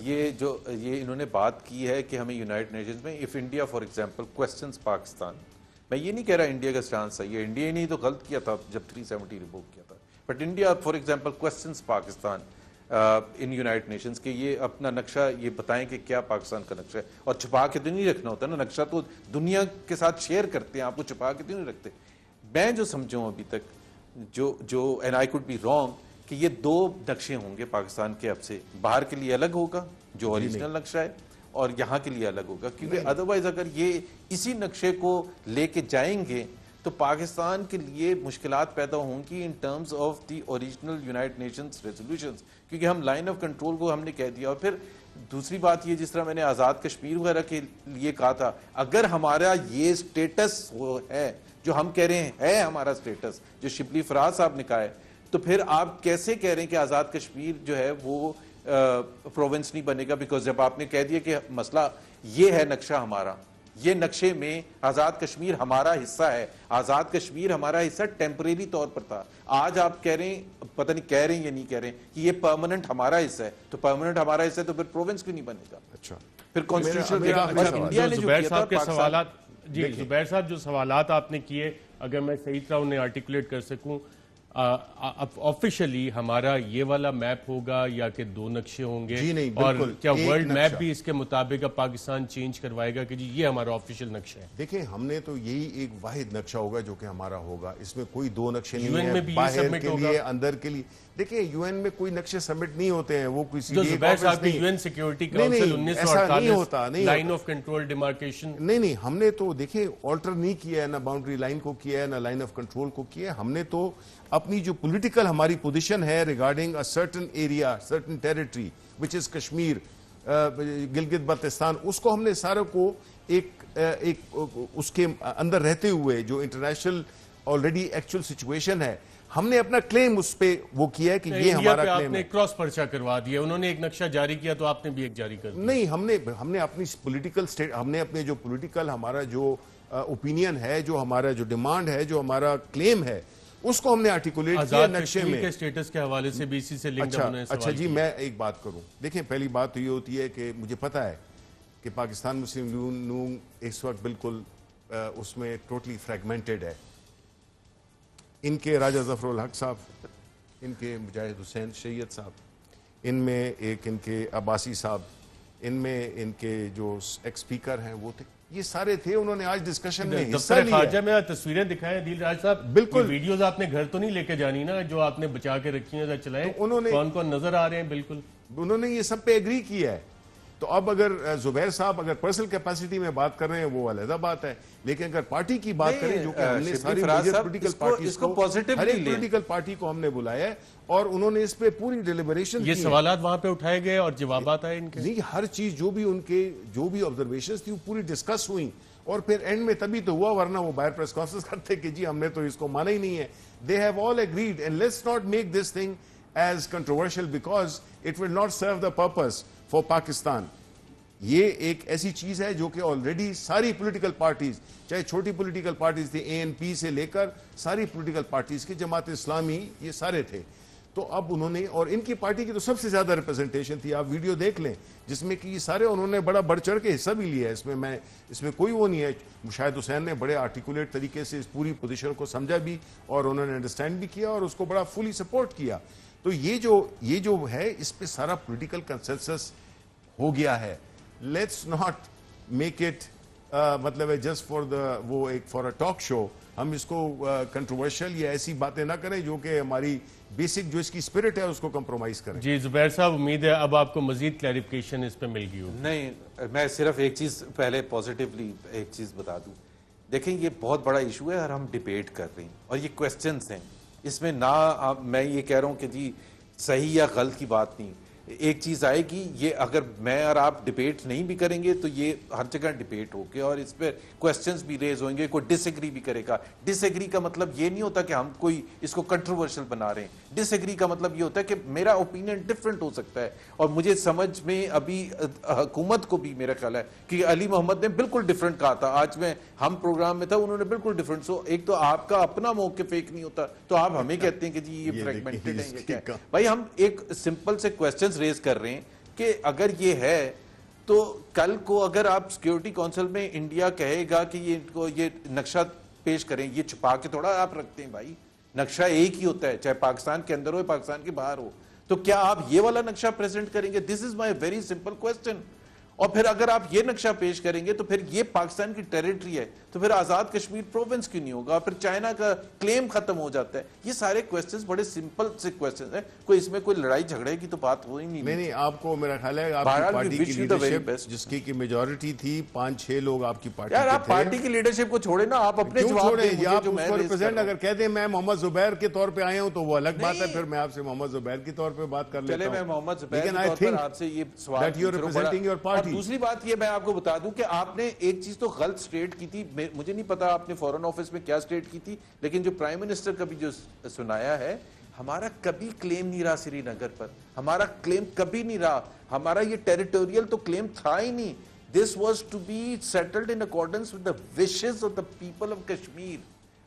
یہ انہوں نے بات کی ہے کہ ہمیں یونائٹڈ نیشنز میں if India for example questions Pakistan, میں یہ نہیں کہہ رہا انڈیا کا اسٹانس صحیح ہے, انڈیا نے تو غلط کیا تھا جب 370 ریووک کیا تھا, but India for example questions Pakistan in United nations کے یہ اپنا نقشہ یہ بتائیں کہ کیا پاکستان کا نقشہ ہے, اور چھپا کے تو نہیں رکھنا ہوتا نا, نقشہ تو دنیا کے ساتھ شیئر کرتے ہیں, آپ کو چھپا کے تو نہیں رکھتے. میں جو سمجھوں ابھی تک جو and I could be wrong کہ یہ 2 نقشے ہوں گے پاکستان کے, اب سے باہر کے لیے الگ ہوگا جو اوریجنل نقشہ ہے اور یہاں کے لیے الگ ہوگا, کیونکہ ادروائز اگر یہ اسی نقشے کو لے کے جائیں گے تو پاکستان کے لیے مشکلات پیدا ہوں گی in terms of the original United nations resolutions, کیونکہ ہم لائن آف کنٹرول کو ہم نے کہہ دیا. اور پھر دوسری بات یہ, جس طرح میں نے آزاد کشمیر وغیرہ کے لیے کہا تھا, اگر ہمارا یہ سٹیٹس ہے جو ہم کہہ رہے ہیں ہے ہمارا سٹیٹس جو شبلی فراز صاحب نے کہا ہے, تو پھر آپ کیسے کہہ رہے ہیں کہ آزاد کشمیر جو ہے وہ پروونس نہیں بنے گا؟ بیکاز جب آپ نے کہہ دیا کہ مسئلہ یہ ہے, نقشہ ہمارا, یہ نقشے میں آزاد کشمیر ہمارا حصہ ہے, آزاد کشمیر ہمارا حصہ ٹیمپریری طور پر تھا, آج آپ کہہ رہے ہیں, پتہ نہیں کہہ رہے ہیں یا نہیں کہہ رہے ہیں کہ یہ پرماننٹ ہمارا حصہ ہے, تو پرماننٹ ہمارا حصہ ہے تو پھر پروونس کیوں نہیں بنے گا؟ اچھا پھر کانسٹیٹیوشن میرا انڈیا نے جو زبیر کیا تھا صاحب کے پاکستان, سوالات, جی زبیر صاحب جو سوالات آپ نے کیے, اگر میں صحیح طرح انہیں آرٹیکولیٹ کر سکوں, آفیشلی ہمارا یہ والا میپ ہوگا یا کہ دو نقشے ہوں گے؟ جی نہیں, اور بالکل کیا ایک ورلڈ میپ نقشہ. بھی اس کے مطابق اب پاکستان چینج کروائے گا کہ جی یہ ہمارا آفیشل نقشہ ہے؟ دیکھیں ہم نے تو یہی ایک واحد نقشہ ہوگا جو کہ ہمارا ہوگا, اس میں کوئی دو نقشے UN نہیں میں ہیں, بھی یہ باہر submit کے ہوگا؟ لیے اندر کے لیے. دیکھیں یو این میں کوئی نقشے سبمٹ نہیں ہوتے ہیں, وہ کسی جو زبیر صاحب کی UN security council 1948 line of control demarcation, نہیں ہم نے تو دیکھیں آلٹر نہیں کیا ہے, نہ باؤنڈری لائن کو کیا ہے, نہ لائن آف کنٹرول کو کیا ہے. ہم نے تو اپنی جو پولیٹیکل ہماری پوزیشن ہے regarding a certain area, certain territory which is Kashmir, Gilgit Baltistan, اس کو ہم نے سارے کو ایک اس کے اندر رہتے ہوئے جو انٹرنیشنل آلریڈی ایکچوئل سچویشن ہے, ہم نے اپنا کلیم اس پہ وہ کیا ہے کہ یہ ہمارا آپ کلیم نے ہے. کراس پرچہ کروا دیا, انہوں نے ایک نقشہ جاری کیا تو آپ نے بھی ایک جاری کر دیا. نہیں, ہم نے اپنی پولیٹیکل ہم نے اپنے جو پولیٹیکل ہمارا جو اوپینین ہے, جو ہمارا جو ڈیمانڈ ہے, جو ہمارا کلیم ہے, اس کو ہم نے آرٹیکولیٹ کیا آزاد نقشے کشمیر میں. کے سٹیٹس کے حوالے سے بھی اسی سے لنک انہوں نے اچھا سوال جی, کیا. میں ایک بات کروں. دیکھیں پہلی بات تو یہ ہوتی ہے کہ مجھے پتا ہے کہ پاکستان مسلم نون اس وقت بالکل اس میں ٹوٹلی فریگمنٹڈ ہے. ان کے راجہ ظفر الحق صاحب, ان کے مجاہد حسین سید صاحب, ان میں ایک ان کے عباسی صاحب, ان میں ان کے جو ایکس سپیکر ہیں وہ تھے, یہ سارے تھے. انہوں نے آج ڈسکشن میں حصہ دفتر لیا. خارجہ میں تصویریں دکھائیں عدیل راج صاحب, بالکل. ویڈیوز آپ نے گھر تو نہیں لے کے جانی نا جو آپ نے بچا کے رکھی ہیں, چلائیں کون کون نظر آ رہے ہیں. بالکل انہوں نے یہ سب پہ ایگری کیا ہے. تو اب اگر زبیر صاحب اگر پرسنل کیپیسٹی میں بات کر رہے ہیں وہ علیحدہ بات ہے, لیکن اگر پارٹی کی بات کریں جو کہ ہم نے ساری میجر پولیٹیکل پارٹیز کو, ہر ایک پولیٹیکل پارٹی کو ہم نے بلایا ہے اور انہوں نے اس پہ پوری ڈیلیبریشن کی. یہ سوالات وہاں پہ اٹھائے گئے اور جوابات آئے ان کے؟ نہیں, ہر چیز جو بھی ان کے جو بھی آبزرویشنز تھی وہ پوری ڈسکس ہوئی, اور پھر اینڈ میں تبھی تو ہوا, ورنہ وہ باہر پریس کانفرنس کرتے کہ جی ہم نے تو اس کو مانا ہی نہیں ہے. They have all agreed, and let's not make this thing as controversial because it will not serve the purpose for Pakistan. یہ ایک ایسی چیز ہے جو کہ آلریڈی ساری پولیٹیکل پارٹیز, چاہے چھوٹی پولیٹیکل پارٹیز تھی, اے این پی سے لے کر ساری پولیٹیکل پارٹیز کی, جماعت اسلامی, یہ سارے تھے. تو اب انہوں نے, اور ان کی پارٹی کی تو سب سے زیادہ ریپرزنٹیشن تھی, آپ ویڈیو دیکھ لیں جس میں کہ یہ سارے انہوں نے بڑا بڑھ چڑھ کے حصہ بھی لیا ہے. اس میں کوئی وہ نہیں ہے. مشاہد حسین نے بڑے آرٹیکولیٹ طریقے سے اس پوری پوزیشن کو سمجھا بھی اور انہوں نے انڈرسٹینڈ بھی کیا اور اس کو بڑا فلی سپورٹ کیا. تو یہ جو ہے اس پہ سارا پولیٹیکل کنسنسس ہو گیا ہے. لیٹس ناٹ میک اٹ مطلب ہے just for a talk show. ہم اس کو کنٹروورشل یا ایسی باتیں نہ کریں جو کہ ہماری بیسک جو اس کی اسپرٹ ہے اس کو کمپرومائز کریں. جی زبیر صاحب, امید ہے اب آپ کو مزید کلیریفیکیشن اس پہ مل گئی ہو. نہیں, میں صرف ایک چیز پہلے پازیٹیولی ایک چیز بتا دوں. دیکھیں یہ بہت بڑا ایشو ہے اور ہم ڈیبیٹ کر رہے ہیں اور یہ کویسچنز ہیں, اس میں نہ میں یہ کہہ رہا ہوں کہ جی صحیح یا غلط کی بات نہیں. ایک چیز آئے گی, یہ اگر میں اور آپ ڈیبیٹ نہیں بھی کریں گے تو یہ ہر جگہ ڈیبیٹ ہوگی اور اس پہ کویسچنز بھی ریز ہوئیں گے, کوئی ڈس ایگری بھی کرے گا. ڈس ایگری کا مطلب یہ نہیں ہوتا کہ ہم کوئی اس کو کنٹروورشل بنا رہے ہیں. ڈس ایگری کا مطلب یہ ہوتا ہے کہ میرا اوپینین ڈفرینٹ ہو سکتا ہے. اور مجھے سمجھ میں ابھی حکومت کو بھی میرا خیال ہے کہ علی محمد نے بالکل ڈفرینٹ کہا تھا. آج میں ہم پروگرام میں تھا, انہوں نے بالکل ڈفرینٹ. سو ایک تو آپ کا اپنا موقف ایک نہیں ہوتا تو آپ ہمیں کہتے ہیں کہ جی یہ فریگمنٹڈ ہے. یہ کیا ہے بھائی, ہم ایک سمپل سے کویسچنز ریز کر رہے ہیں کہ اگر یہ ہے تو کل کو اگر آپ سیکیورٹی کونسل میں انڈیا کہے گا کہ یہ نقشہ پیش کریں, یہ چھپا کے تھوڑا آپ رکھتے ہیں بھائی. نقشہ ایک ہی ہوتا ہے, چاہے پاکستان کے اندر ہو پاکستان کے باہر ہو. تو کیا آپ یہ والا نقشہ پریزنٹ کریں گے؟ دس از مائی ویری سمپل کوسچن. اور پھر اگر آپ یہ نقشہ پیش کریں گے تو پھر یہ پاکستان کی ٹیریٹری ہے, تو پھر آزاد کشمیر پروونس کیوں نہیں ہوگا؟ پھر چائنا کا کلیم ختم ہو جاتا ہے. یہ سارے کویسچنز بڑے سمپل سے کویسچنز ہیں, کوئی اس میں کوئی لڑائی جھگڑے کی تو بات ہو ہی نہیں. نہیں, آپ کو میرا خیال ہے آپ کی پارٹی کی لیڈرشپ جس کی میجورٹی تھی 5-6 لوگ آپ کی پارٹی یار, آپ پارٹی کی لیڈرشپ کو چھوڑیں نا, آپ اپنے جواب دیں. آپ اس کو ریپرزینٹ اگر کہہ دیں میں محمد زبیر کے طور پہ آیا ہوں تو وہ الگ بات ہے, پھر میں آپ سے محمد زبیر کے طور پہ بات کر لیتا ہوں. چلے میں محمد زبیر کے طور پر آپ سے یہ سوال اور دوسری بات یہ میں آپ کو بتا دوں کہ آپ نے ایک چیز تو غلط سٹیٹ کی تھی, مجھے نہیں پتا آپ نے فورن آفس میں کیا سٹیٹ کی تھی, لیکن جو پرائم منسٹر کا بھی جو سنایا ہے, ہمارا کبھی کلیم نہیں رہا سری نگر پر, ہمارا کلیم کبھی نہیں رہا, ہمارا یہ ٹیریٹوریل تو کلیم تھا ہی نہیں. This was to be settled in accordance with the wishes of the people of Kashmir.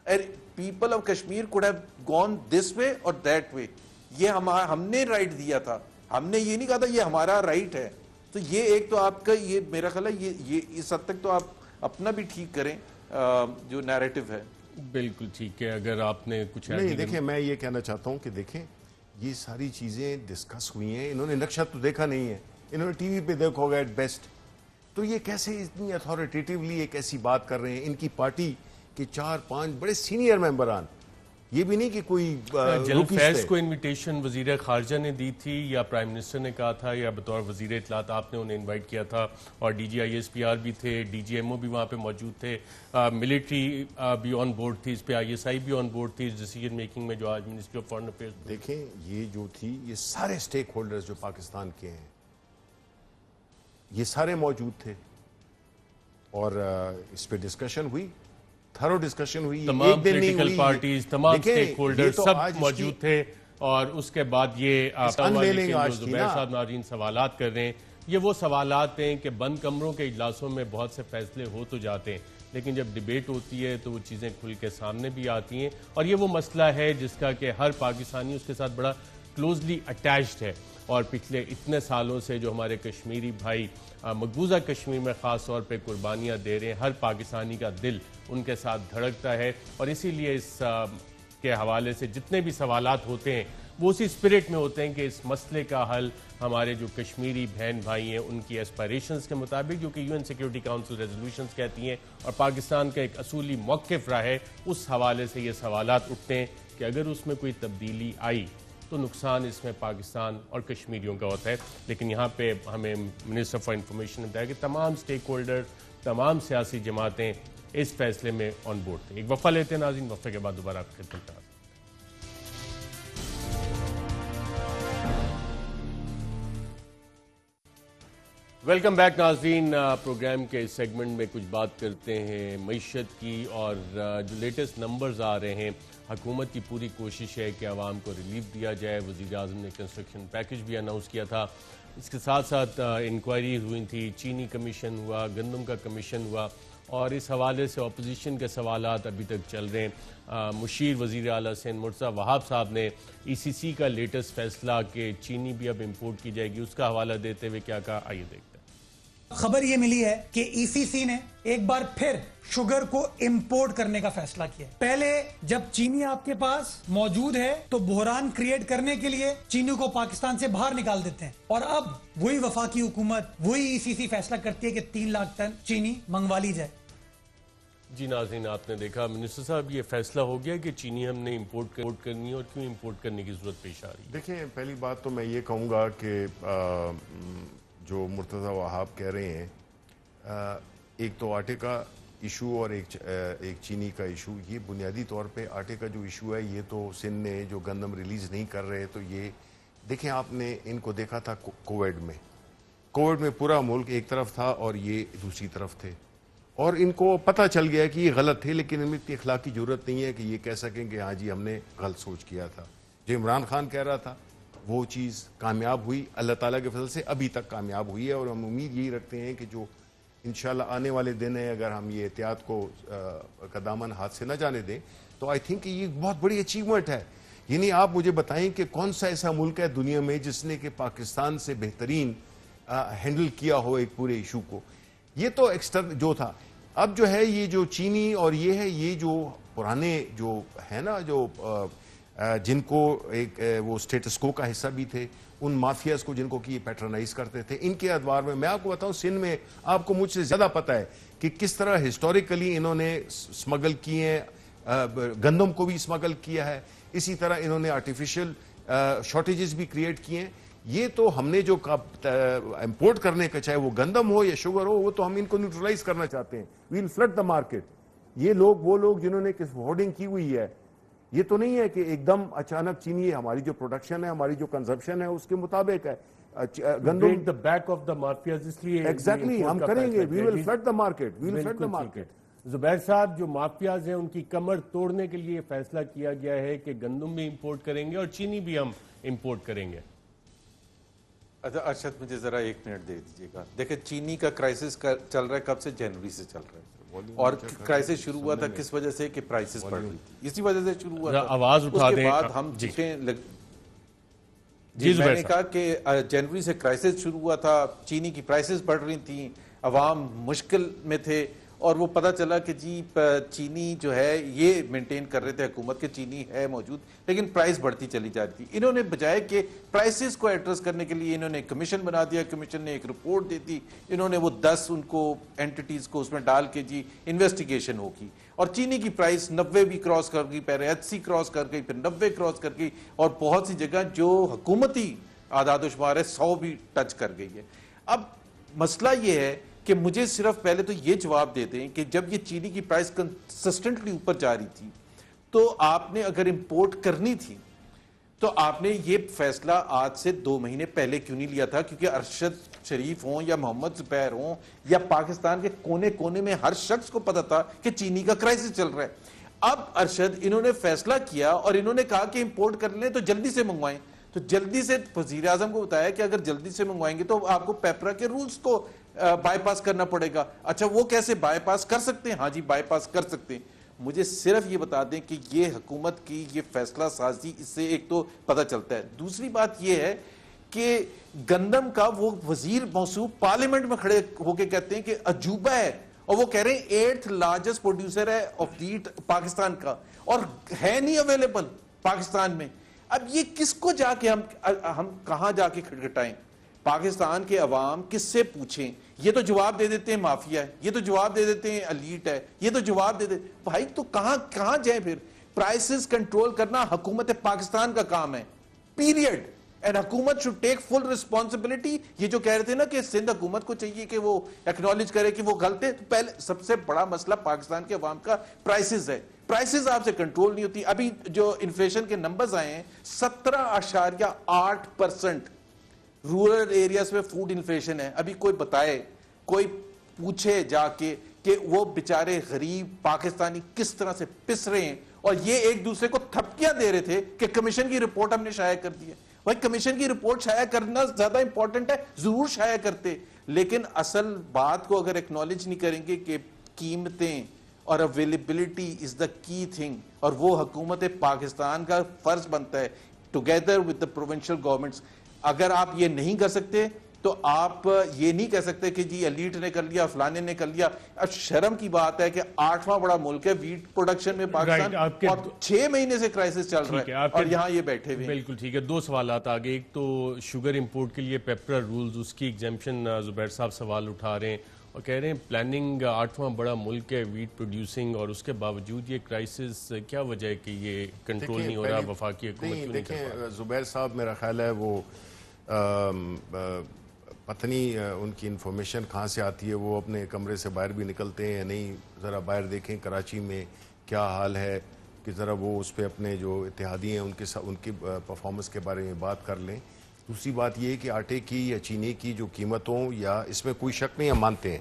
And people of Kashmir could have gone this way or that way. یہ ہم نے رائٹ دیا تھا, ہم نے یہ نہیں کہا تھا یہ ہمارا رائٹ ہے. تو یہ ایک تو آپ کا یہ میرا خیال ہے یہ اس حد تک تو آپ اپنا بھی ٹھیک کریں جو نیریٹو ہے. بالکل ٹھیک ہے. اگر آپ نے کچھ نہیں, دیکھیں میں یہ کہنا چاہتا ہوں کہ دیکھیں یہ ساری چیزیں ڈسکس ہوئی ہیں, انہوں نے نقشہ تو دیکھا نہیں ہے, انہوں نے ٹی وی پہ دیکھا ہوگا ایٹ بیسٹ. تو یہ کیسے اتنی اتھارٹیٹیولی ایک ایسی بات کر رہے ہیں؟ ان کی پارٹی کے 4-5 بڑے سینئر ممبران, یہ بھی نہیں کہ کوئی جنرل فیض کو انویٹیشن وزیر خارجہ نے دی تھی یا پرائم منسٹر نے کہا تھا یا بطور وزیر اطلاعات آپ نے انہیں انوائٹ کیا تھا, اور D G I S P R بھی تھے, ڈی جی ایم او بھی وہاں پہ موجود تھے, ملٹری بھی آن بورڈ تھی, اس پہ آئی ایس آئی بھی آن بورڈ تھی اس ڈیسیجن میکنگ میں جو آج منسٹری آف فارن افیئرز. دیکھیں یہ جو تھی یہ سارے سٹیک ہولڈرز جو پاکستان کے ہیں یہ سارے موجود تھے, اور اس پہ ڈسکشن ہوئی, تھرو ڈسکشن ہوئی, تمام پولیٹیکل پارٹیز, تمام سٹیک ہولڈر سب موجود تھے. اور اس کے بعد یہ زبیر صاحب ناظرین سوالات کر رہے ہیں, یہ وہ سوالات ہیں کہ بند کمروں کے اجلاسوں میں بہت سے فیصلے ہو تو جاتے ہیں, لیکن جب ڈیبیٹ ہوتی ہے تو وہ چیزیں کھل کے سامنے بھی آتی ہیں. اور یہ وہ مسئلہ ہے جس کا کہ ہر پاکستانی اس کے ساتھ بڑا کلوزلی اٹیچڈ ہے, اور پچھلے اتنے سالوں سے جو ہمارے کشمیری بھائی مقبوضہ کشمیر میں خاص طور پہ قربانیاں دے رہے ہیں, ہر پاکستانی کا دل ان کے ساتھ دھڑکتا ہے. اور اسی لیے اس کے حوالے سے جتنے بھی سوالات ہوتے ہیں وہ اسی اسپرٹ میں ہوتے ہیں کہ اس مسئلے کا حل ہمارے جو کشمیری بہن بھائی ہیں ان کی ایسپائریشنز کے مطابق, جو کہ U N security council resolutions کہتی ہیں, اور پاکستان کا ایک اصولی موقف رہا ہے, اس حوالے سے یہ سوالات اٹھتے ہیں کہ اگر اس میں کوئی تبدیلی آئی تو نقصان اس میں پاکستان اور کشمیریوں کا ہوتا ہے. لیکن یہاں پہ ہمیں منسٹر فار انفارمیشن نے بتایا کہ تمام سٹیک ہولڈر, تمام سیاسی جماعتیں اس فیصلے میں آن بورڈ تھے. ایک وقفہ لیتے ہیں ناظرین, وقفے کے بعد دوبارہ آپ کی خدمت میں. ویلکم بیک ناظرین. پروگرام کے اس سیگمنٹ میں کچھ بات کرتے ہیں معیشت کی, اور جو لیٹسٹ نمبرز آ رہے ہیں, حکومت کی پوری کوشش ہے کہ عوام کو ریلیف دیا جائے. وزیر اعظم نے کنسٹرکشن پیکج بھی اناؤنس کیا تھا. اس کے ساتھ ساتھ انکوائریز ہوئی تھی, چینی کمیشن ہوا, گندم کا کمیشن ہوا, اور اس حوالے سے اپوزیشن کے سوالات ابھی تک چل رہے ہیں. مشیر وزیر اعلیٰ سندھ مرتضیٰ وہاب صاحب نے ای سی سی کا لیٹسٹ فیصلہ کہ چینی بھی اب امپورٹ کی جائے گی اس کا حوالہ دیتے ہوئے کیا کہا, آئیے دیکھتے ہیں. خبر یہ ملی ہے کہ ای سی سی نے ایک بار پھر شوگر کو امپورٹ کرنے کا فیصلہ کیا. پہلے جب چینی آپ کے پاس موجود ہے تو بحران کریٹ کرنے کے لیے چینی کو پاکستان سے باہر نکال دیتے ہیں, اور اب وہی وفاقی حکومت, وہی ای سی سی فیصلہ کرتی ہے کہ 3 لاکھ ٹن چینی منگوا لی جائے. جی ناظرین, آپ نے دیکھا منسٹر صاحب یہ فیصلہ ہو گیا کہ چینی ہم نے امپورٹ کرنی ہے, اور کیوں امپورٹ کرنے کی ضرورت پیش آ رہی ہے. دیکھیں پہلی بات تو میں یہ کہوں گا کہ جو مرتضیٰ وہاب کہہ رہے ہیں, ایک تو آٹے کا ایشو اور ایک چینی کا ایشو. یہ بنیادی طور پہ آٹے کا جو ایشو ہے یہ تو سندھ نے جو گندم ریلیز نہیں کر رہے, تو یہ دیکھیں آپ نے ان کو دیکھا تھا کووڈ میں پورا ملک ایک طرف تھا اور یہ دوسری طرف تھے, اور ان کو پتہ چل گیا کہ یہ غلط تھے, لیکن ان میں اتنی اخلاقی ضرورت نہیں ہے کہ یہ کہہ سکیں کہ ہاں جی ہم نے غلط سوچ کیا تھا. جو عمران خان کہہ رہا تھا وہ چیز کامیاب ہوئی, اللہ تعالیٰ کے فضل سے ابھی تک کامیاب ہوئی ہے, اور ہم امید یہی رکھتے ہیں کہ جو انشاءاللہ آنے والے دن ہیں, اگر ہم یہ احتیاط کو کا دامن ہاتھ سے نہ جانے دیں, تو آئی تھنک کہ یہ بہت بڑی اچیومنٹ ہے. یعنی آپ مجھے بتائیں کہ کون سا ایسا ملک ہے دنیا میں جس نے کہ پاکستان سے بہترین ہینڈل کیا ہو ایک پورے ایشو کو. یہ تو ایکسٹرن جو تھا. اب جو ہے یہ جو چینی اور یہ ہے, یہ جو پرانے جو ہے نا, جو جن کو ایک وہ سٹیٹس کو کا حصہ بھی تھے, ان مافیاز کو جن کو کہ یہ پیٹرنائز کرتے تھے, ان کے ادوار میں آپ کو بتاؤں سندھ میں آپ کو مجھ سے زیادہ پتہ ہے کہ کس طرح ہسٹوریکلی انہوں نے سمگل کیے ہیں, گندم کو بھی سمگل کیا ہے, اسی طرح انہوں نے آرٹیفیشل شارٹیجز بھی کریٹ کیے ہیں. یہ تو ہم نے جو امپورٹ کرنے کا, چاہے وہ گندم ہو یا شوگر ہو, وہ تو ہم ان کو نیوٹرلائز کرنا چاہتے ہیں. Well flood the market. یہ لوگ وہ لوگ جنہوں نے کس ہورڈنگ کی ہوئی ہے, یہ تو نہیں ہے کہ ایک دم اچانک چینی ہماری جو پروڈکشن ہے, ہماری جو کنزمپشن ہے اس کے مطابق ہے. گندم the back of the mafias, اس لیے ایگزیکٹلی ہم کریں گے, we will flood the market, we will flood the market. Zubair sahab, جو مافیاز ہیں ان کی کمر توڑنے کے لیے فیصلہ کیا گیا ہے کہ گندم بھی امپورٹ کریں گے اور چینی بھی ہم امپورٹ کریں گے. اچھا ارشد, مجھے ذرا 1 منٹ دے دیجیے گا. دیکھیں چینی کا کرائسس چل رہا ہے کب سے؟ جنوری سے چل رہا ہے, اور کرائسس شروع ہوا تھا کس وجہ سے کہ پرائسز بڑھ رہی تھی, اسی وجہ سے شروع ہوا تھا. آواز اٹھا دیں. اس کے بعد ہم میں نے کہا کہ جنوری سے کرائسس شروع ہوا تھا, چینی کی پرائسز بڑھ رہی تھیں, عوام مشکل میں تھے, اور وہ پتہ چلا کہ جی چینی جو ہے یہ مینٹین کر رہے تھے حکومت کے چینی ہے موجود, لیکن پرائس بڑھتی چلی جاتی تھی. انہوں نے بجائے کہ پرائسز کو ایڈریس کرنے کے لیے انہوں نے کمیشن بنا دیا, کمیشن نے ایک رپورٹ دی تھی, انہوں نے وہ 10 ان کو اینٹیٹیز کو اس میں ڈال کے جی انویسٹیگیشن ہوگی, اور چینی کی پرائس 90 بھی کراس کر گئی, پہلے 80 کراس کر گئی, پھر 90 کراس کر گئی, اور بہت سی جگہ جو حکومتی اعداد و شمار ہے 100 بھی ٹچ کر گئی ہے. اب مسئلہ یہ ہے کہ مجھے صرف پہلے تو یہ جواب دے دیں کہ جب یہ چینی کی پرائس کنسسٹنٹلی اوپر جا رہی تھی تو آپ نے اگر امپورٹ کرنی تھی تو آپ نے یہ فیصلہ آج سے 2 مہینے پہلے کیوں نہیں لیا تھا؟ کیونکہ ارشد شریف ہوں یا محمد زبیر ہوں یا پاکستان کے کونے کونے میں ہر شخص کو پتا تھا کہ چینی کا کرائسس چل رہا ہے. اب ارشد انہوں نے فیصلہ کیا اور انہوں نے کہا کہ امپورٹ کر لیں تو جلدی سے منگوائیں. تو جلدی سے وزیر اعظم کو بتایا کہ اگر جلدی سے منگوائیں گے تو آپ کو پیپرا کے رولز کو بائی پاس کرنا پڑے گا. اچھا وہ کیسے بائی پاس کر سکتے ہیں؟ ہاں جی بائی پاس کر سکتے ہیں. مجھے صرف یہ بتا دیں کہ یہ حکومت کی یہ فیصلہ سازی, اس سے ایک تو پتہ چلتا ہے. دوسری بات یہ ہے کہ گندم کا وہ وزیر موصوف پارلیمنٹ میں کھڑے ہو کے کہتے ہیں کہ عجوبہ ہے, اور وہ کہہ رہے ہیں 8th لارجسٹ پروڈیوسر ہے آف ویٹ پاکستان کا, اور ہے نہیں اویلیبل پاکستان میں. اب یہ کس کو جا کے ہم کہاں جا کے کھٹکھٹائیں؟ پاکستان کے عوام کس سے پوچھیں؟ یہ تو جواب دے دیتے ہیں مافیا ہے, یہ تو جواب دے دیتے ہیں ایلیٹ ہے, یہ تو جواب دے دیتے بھائی, تو کہاں جائیں پھر؟ پرائسز کنٹرول کرنا حکومت پاکستان کا کام ہے, پیریڈ. اینڈ حکومت شوڈ ٹیک فل ریسپانسبلٹی. یہ جو کہہ رہے تھے نا کہ سندھ حکومت کو چاہیے کہ وہ ایکنالج کرے کہ وہ غلط ہے, تو پہلے سب سے بڑا مسئلہ پاکستان کے عوام کا پرائسز ہے. پرائسز آپ سے کنٹرول نہیں ہوتی. ابھی جو انفلیشن کے نمبرز آئے ہیں 17.8% رورل ایریاز میں فوڈ انفلیشن ہے. ابھی کوئی بتائے, کوئی پوچھے جا کے کہ وہ بیچارے غریب پاکستانی کس طرح سے پس رہے ہیں, اور یہ ایک دوسرے کو تھپکیاں دے رہے تھے کہ کمیشن کی رپورٹ ہم نے شائع کر دی ہے. بھائی کمیشن کی رپورٹ شائع کرنا زیادہ امپورٹنٹ ہے, ضرور شائع کرتے, لیکن اصل بات کو اگر ایکنالج نہیں کریں گے کہ قیمتیں اور اویلیبلٹی از دا کی تھنگ, اور وہ حکومت پاکستان کا فرض بنتا ہے together with the provincial governments. اگر آپ یہ نہیں کر سکتے تو آپ یہ نہیں کہہ سکتے کہ جی ایلیٹ نے کر لیا, فلانے نے کر لیا. اب شرم کی بات ہے کہ 8واں بڑا ملک ہے ویٹ پروڈکشن میں پاکستان, اور 6 مہینے سے کرائسس چل رہا ہے اور یہاں یہ بیٹھے ہوئے. بالکل ٹھیک ہے. 2 سوالات آگے. ایک تو شوگر امپورٹ کے لیے پیپرا رولز, اس کی ایگزیمپشن زبیر صاحب سوال اٹھا رہے ہیں اور کہہ رہے ہیں پلاننگ 8واں بڑا ملک ہے ویٹ پروڈیوسنگ, اور اس کے باوجود یہ کرائسس کیا وجہ ہے کہ یہ کنٹرول نہیں ہو رہا وفاقی حکومت کیوں نہیں کر پا رہی؟ زبیر صاحب میرا خیال ہے وہ پتہ نہیں ان کی انفارمیشن کہاں سے آتی ہے, وہ اپنے کمرے سے باہر بھی نکلتے ہیں یا نہیں, ذرا باہر دیکھیں کراچی میں کیا حال ہے, کہ ذرا وہ اس پہ اپنے جو اتحادی ہیں ان کی پرفارمنس کے بارے میں بات کر لیں. دوسری بات یہ کہ آٹے کی یا چینی کی جو قیمتوں, یا اس میں کوئی شک نہیں, ہم مانتے ہیں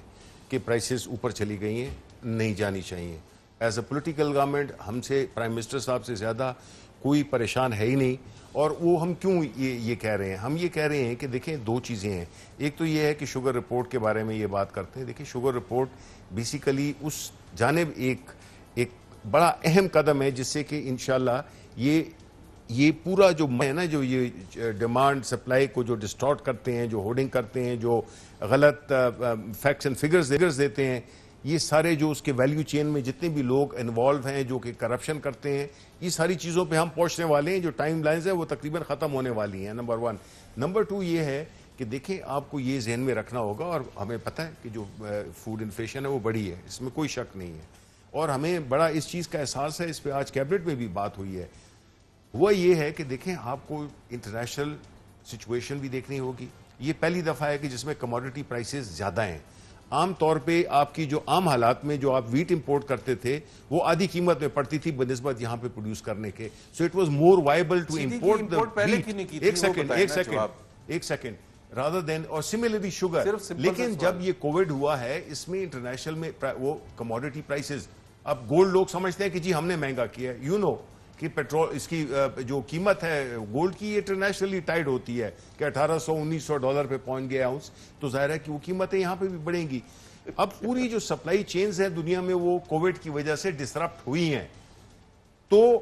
کہ پرائسز اوپر چلی گئی ہیں, نہیں جانی چاہیے. ایز اے پولیٹیکل گورنمنٹ ہم سے پرائم منسٹر صاحب سے زیادہ کوئی پریشان ہے ہی نہیں. اور وہ ہم کیوں یہ کہہ رہے ہیں؟ ہم یہ کہہ رہے ہیں کہ دیکھیں 2 چیزیں ہیں. ایک تو یہ ہے کہ شوگر رپورٹ کے بارے میں یہ بات کرتے ہیں. دیکھیں شوگر رپورٹ بیسیکلی اس جانب ایک بڑا اہم قدم ہے جس سے کہ انشاءاللہ یہ پورا جو ہے نا, جو یہ ڈیمانڈ سپلائی کو جو ڈسٹارٹ کرتے ہیں, جو ہورڈنگ کرتے ہیں, جو غلط فیکٹس اینڈ فگرز دیتے ہیں, یہ سارے جو اس کے ویلیو چین میں جتنے بھی لوگ انوالو ہیں جو کہ کرپشن کرتے ہیں, یہ ساری چیزوں پہ ہم پہنچنے والے ہیں. جو ٹائم لائنز ہیں وہ تقریباً ختم ہونے والی ہیں, نمبر 1. نمبر 2 یہ ہے کہ دیکھیں آپ کو یہ ذہن میں رکھنا ہوگا, اور ہمیں پتہ ہے کہ جو فوڈ انفلیشن ہے وہ بڑی ہے, اس میں کوئی شک نہیں ہے, اور ہمیں بڑا اس چیز کا احساس ہے. اس پہ آج کیبنٹ میں بھی بات ہوئی ہے. وہ یہ ہے کہ دیکھیں آپ کو انٹرنیشنل سچویشن بھی دیکھنی ہوگی. یہ پہلی دفعہ ہے کہ جس میں کموڈٹی پرائسز زیادہ ہیں. عام طور پہ آپ کی جو عام حالات میں جو آپ ویٹ امپورٹ کرتے تھے وہ آدھی قیمت میں پڑتی تھی بنسبت یہاں پہ پروڈیوس کرنے کے. So it was more viable to import the wheat. ایک سیکنڈ rather than اور similarly sugar. لیکن جب یہ کووڈ ہوا ہے اس میں انٹرنیشنل میں وہ کموڈیٹی پرائسز اب گولڈ لوگ سمجھتے ہیں کہ جی ہم نے مہنگا کیا ہے. یو نو کہ پیٹرول اس کی جو قیمت ہے گولڈ کی انٹرنیشنلی ٹائڈ ہوتی ہے کہ $1800-1900 پہ پہنچ گیا اونس, تو ظاہر ہے کہ وہ قیمتیں یہاں پہ بھی بڑھیں گی. اب پوری جو سپلائی چینز ہیں دنیا میں وہ کووڈ کی وجہ سے ڈسرپٹ ہوئی ہیں, تو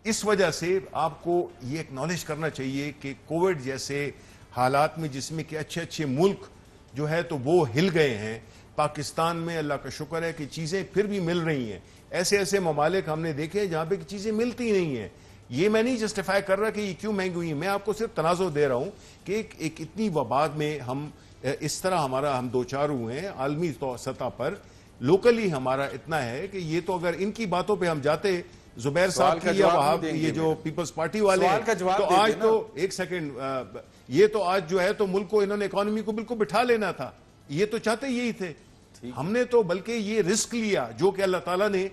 اس وجہ سے آپ کو یہ ایکنالج کرنا چاہیے کہ کووڈ جیسے حالات میں جس میں کہ اچھے اچھے ملک جو ہے تو وہ ہل گئے ہیں. پاکستان میں اللہ کا شکر ہے کہ چیزیں پھر بھی مل رہی ہیں. ایسے ایسے ممالک ہم نے دیکھے جہاں پہ چیزیں ملتی نہیں ہیں. یہ میں نہیں جسٹیفائی کر رہا کہ یہ کیوں مہنگی ہوئی ہیں, میں آپ کو صرف تنازع دے رہا ہوں کہ ایک اتنی وبا میں ہم اس طرح ہم دو چار ہوئے ہیں عالمی سطح پر. لوکلی ہمارا اتنا ہے کہ یہ تو اگر ان کی باتوں پہ ہم جاتے زبیر صاحب کی یا وہاں یہ جو پیپلز پارٹی والے ہیں تو آج تو ایک سیکنڈ یہ تو آج جو ہے تو ملک کو انہوں نے اکانومی کو بالکل بٹھا لینا تھا. یہ تو چاہتے یہی تھے. ہم نے تو بلکہ یہ رسک لیا جو کہ اللہ تعالیٰ نے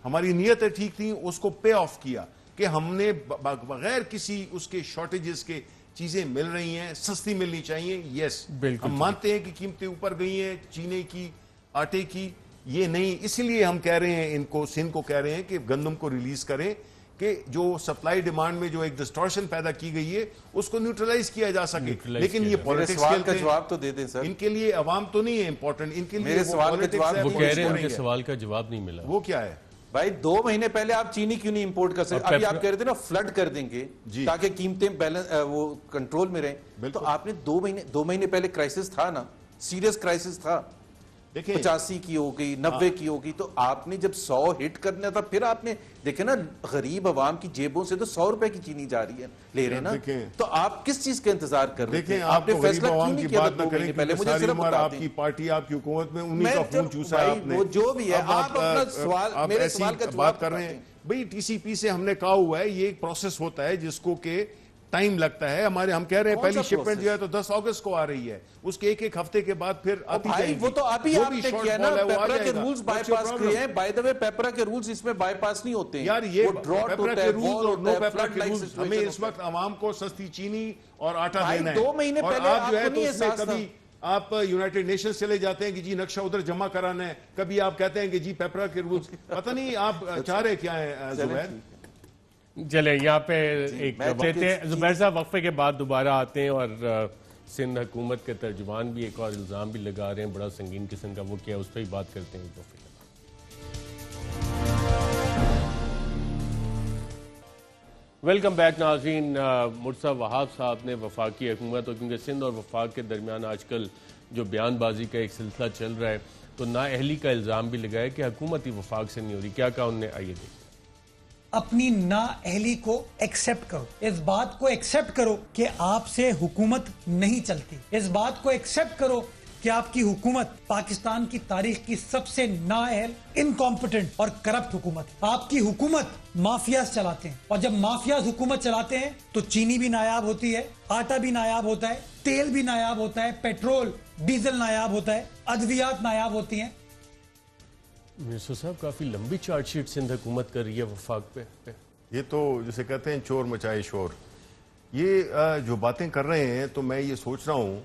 ہماری نیتیں ٹھیک تھیں اس کو پے آف کیا کہ ہم نے بغیر کسی اس کے شارٹیجز کے چیزیں مل رہی ہیں, سستی ملنی چاہیے. یس ہم مانتے ہیں کہ قیمتیں اوپر گئی ہیں چینے کی آٹے کی, یہ نہیں. اسی لیے ہم کہہ رہے ہیں ان کو سندھ کو کہہ رہے ہیں کہ گندم کو ریلیز کریں کہ جو سپلائی ڈیمانڈ میں جو ایک ڈسٹورشن پیدا کی گئی ہے اس کو نیوٹرلائز کیا جا سکے. لیکن یہ پولیٹکس کا جواب تو دے دیں سر. ان کے لیے عوام تو نہیں ہے امپورٹنٹ, ان کے لیے وہ کہہ رہے ہیں ان کے سوال کا جواب نہیں ملا. وہ کیا ہے بھائی 2 مہینے پہلے آپ چینی کیوں نہیں امپورٹ کر سکتے؟ ابھی آپ کہہ رہے تھے نا فلڈ کر دیں گے تاکہ قیمتیں بیلنس وہ کنٹرول میں رہیں, تو آپ نے 2 مہینے پہلے کرائسس تھا نا, سیریس کرائسس تھا, 85 کی ہو گئی 90 کی ہوگی, تو آپ نے جب 100 ہٹ کرنا تھا پھر آپ نے دیکھیں نا غریب عوام کی جیبوں سے تو 100 روپے کی چینی جا رہی ہے لے رہے نا, تو آپ کس چیز کا انتظار کر رہے تھے؟ آپ نے فیصلہ کیوں نہیں کیا 2 مہینے پہلے؟ مجھے صرف بتا دیں. آپ کی پارٹی آپ کی حکومت میں انہی کا خون چوسا ہے آپ نے. وہ جو بھی ہے آپ اپنا سوال میرے سوال کا بات کر رہے ہیں. بھئی ٹی سی پی سے ہم نے کہا ہوا ہے یہ ایک پروسیس ہوتا ہے جس کو کہ ٹائم لگتا ہے. ہمارے ہم کہہ رہے ہیں پہلی شپمنٹ جو ہے تو 10 اگست کو آ رہی ہے, اس کے ایک ہفتے کے بعد پھر آتی جائیں گی. وہ تو ابھی آپ نے کیا نا, پیپرا کے رولز بائی پاس کیے ہیں. بائی دا وے پیپرا کے رولز اس میں بائی پاس نہیں ہوتے ہیں یار. یہ ڈراٹ ہوتا ہے, وار ہوتا ہے, فلڈ لائک سچویشن. ہمیں اس وقت عوام کو سستی چینی اور آٹا دینا ہے. 2 مہینے پہلے آپ جو ہے کو تو نہیں اس میں احساس تھا. کبھی آپ یونائٹڈ نیشنز چلے جاتے ہیں کہ جی نقشہ ادھر جمع کرانا ہے, کبھی آپ کہتے ہیں کہ جی پیپرا کے رولز, پتہ نہیں آپ چاہ رہے کیا ہیں زبیر. چلیں یہاں پہ ایک لیتے ہیں زبیر صاحب, وقفے کے بعد دوبارہ آتے ہیں. اور سندھ حکومت کے ترجمان بھی ایک اور الزام بھی لگا رہے ہیں بڑا سنگین قسم کا, وہ کیا اس پہ ہی بات کرتے ہیں. ویلکم بیک ناظرین. مرتضیٰ وہاب صاحب نے وفاقی حکومت, اور کیونکہ سندھ اور وفاق کے درمیان آج کل جو بیان بازی کا ایک سلسلہ چل رہا ہے, تو نااہلی کا الزام بھی لگایا کہ حکومت ہی وفاق سے نہیں ہو رہی. کیا کہا انہوں نے, آئیے دیکھیں. اپنی نااہلی کو ایکسپٹ کرو, اس بات کو ایکسپٹ کرو کہ آپ سے حکومت نہیں چلتی, اس بات کو ایکسپٹ کرو کہ آپ کی حکومت پاکستان کی تاریخ کی سب سے نااہل, انکمپٹنٹ اور کرپٹ حکومت ہے. آپ کی حکومت مافیاز چلاتے ہیں, اور جب مافیاز حکومت چلاتے ہیں تو چینی بھی نایاب ہوتی ہے, آٹا بھی نایاب ہوتا ہے, تیل بھی نایاب ہوتا ہے, پیٹرول ڈیزل نایاب ہوتا ہے, ادویات نایاب ہوتی ہیں. منسٹر صاحب کافی لمبی چارٹ شیٹ سندھ حکومت کر رہی ہے وفاق پہ. یہ تو جسے کہتے ہیں چور مچائے شور. یہ جو باتیں کر رہے ہیں تو میں یہ سوچ رہا ہوں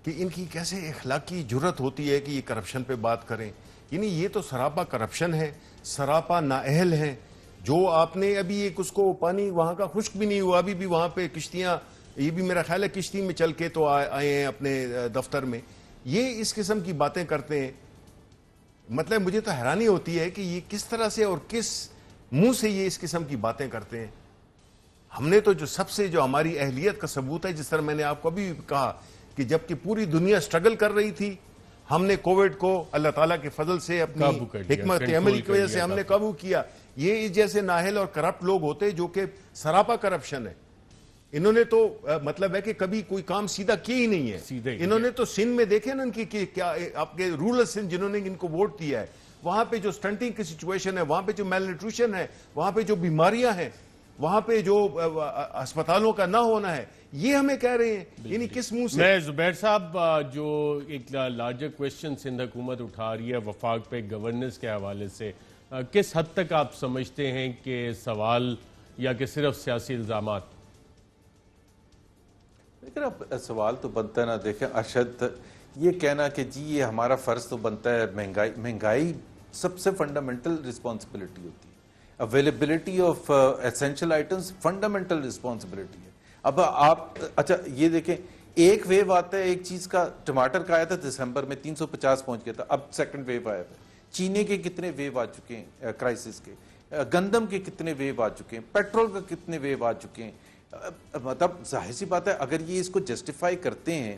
کہ ان کی کیسے اخلاقی جرت ہوتی ہے کہ یہ کرپشن پہ بات کریں. یعنی یہ تو سراپا کرپشن ہے, سراپا نااہل ہیں. جو آپ نے ابھی ایک اس کو پانی وہاں کا خشک بھی نہیں ہوا, ابھی بھی وہاں پہ کشتیاں, یہ بھی میرا خیال ہے کشتی میں چل کے تو آئے ہیں اپنے دفتر میں. یہ اس قسم کی باتیں کرتے ہیں. مطلب مجھے تو حیرانی ہوتی ہے کہ یہ کس طرح سے اور کس منہ سے یہ اس قسم کی باتیں کرتے ہیں. ہم نے تو جو سب سے جو ہماری اہلیت کا ثبوت ہے, جس طرح میں نے آپ کو ابھی کہا کہ جبکہ پوری دنیا سٹرگل کر رہی تھی, ہم نے کووڈ کو اللہ تعالیٰ کے فضل سے اپنی حکمت عملی کی وجہ سے ہم نے قابو کیا. یہ اس جیسے نااہل اور کرپٹ لوگ ہوتے جو کہ سراپا کرپشن ہے. انہوں نے تو مطلب ہے کہ کبھی کوئی کام سیدھا کیا ہی نہیں ہے. انہوں نے تو سندھ میں دیکھے نا ان کی کیا آپ کے رورل سندھ جنہوں نے ان کو ووٹ دیا ہے, وہاں پہ جو سٹنٹنگ کی سچویشن ہے, وہاں پہ جو میل نیوٹریشن ہے, وہاں پہ جو بیماریاں ہیں, وہاں پہ جو اسپتالوں کا نہ ہونا ہے, یہ ہمیں کہہ رہے ہیں. یعنی کس منہ سے. میں زبیر صاحب جو ایک لارجر کویسچن سندھ حکومت اٹھا رہی ہے وفاق پہ گورننس کے حوالے سے, کس حد تک آپ سمجھتے ہیں کہ سوال یا کہ صرف سیاسی الزامات؟ لیکن اب سوال تو بنتا ہے نا، دیکھیں ارشد، یہ کہنا کہ جی یہ ہمارا فرض تو بنتا ہے، مہنگائی سب سے فنڈامنٹل رسپانسبلٹی ہوتی ہے، availability of essential items fundamental responsibility ہے. اب آپ اچھا یہ دیکھیں، ایک ویو آتا ہے ایک چیز کا، ٹماٹر کا آیا تھا دسمبر میں 350 پہنچ گیا تھا، اب سیکنڈ ویو آیا تھا. چینے کے کتنے ویو آ چکے ہیں کرائسس کے، گندم کے کتنے ویو آ چکے ہیں، پیٹرول کا کتنے ویو آ چکے ہیں. مطلب ظاہر سی بات ہے اگر یہ اس کو جسٹیفائی کرتے ہیں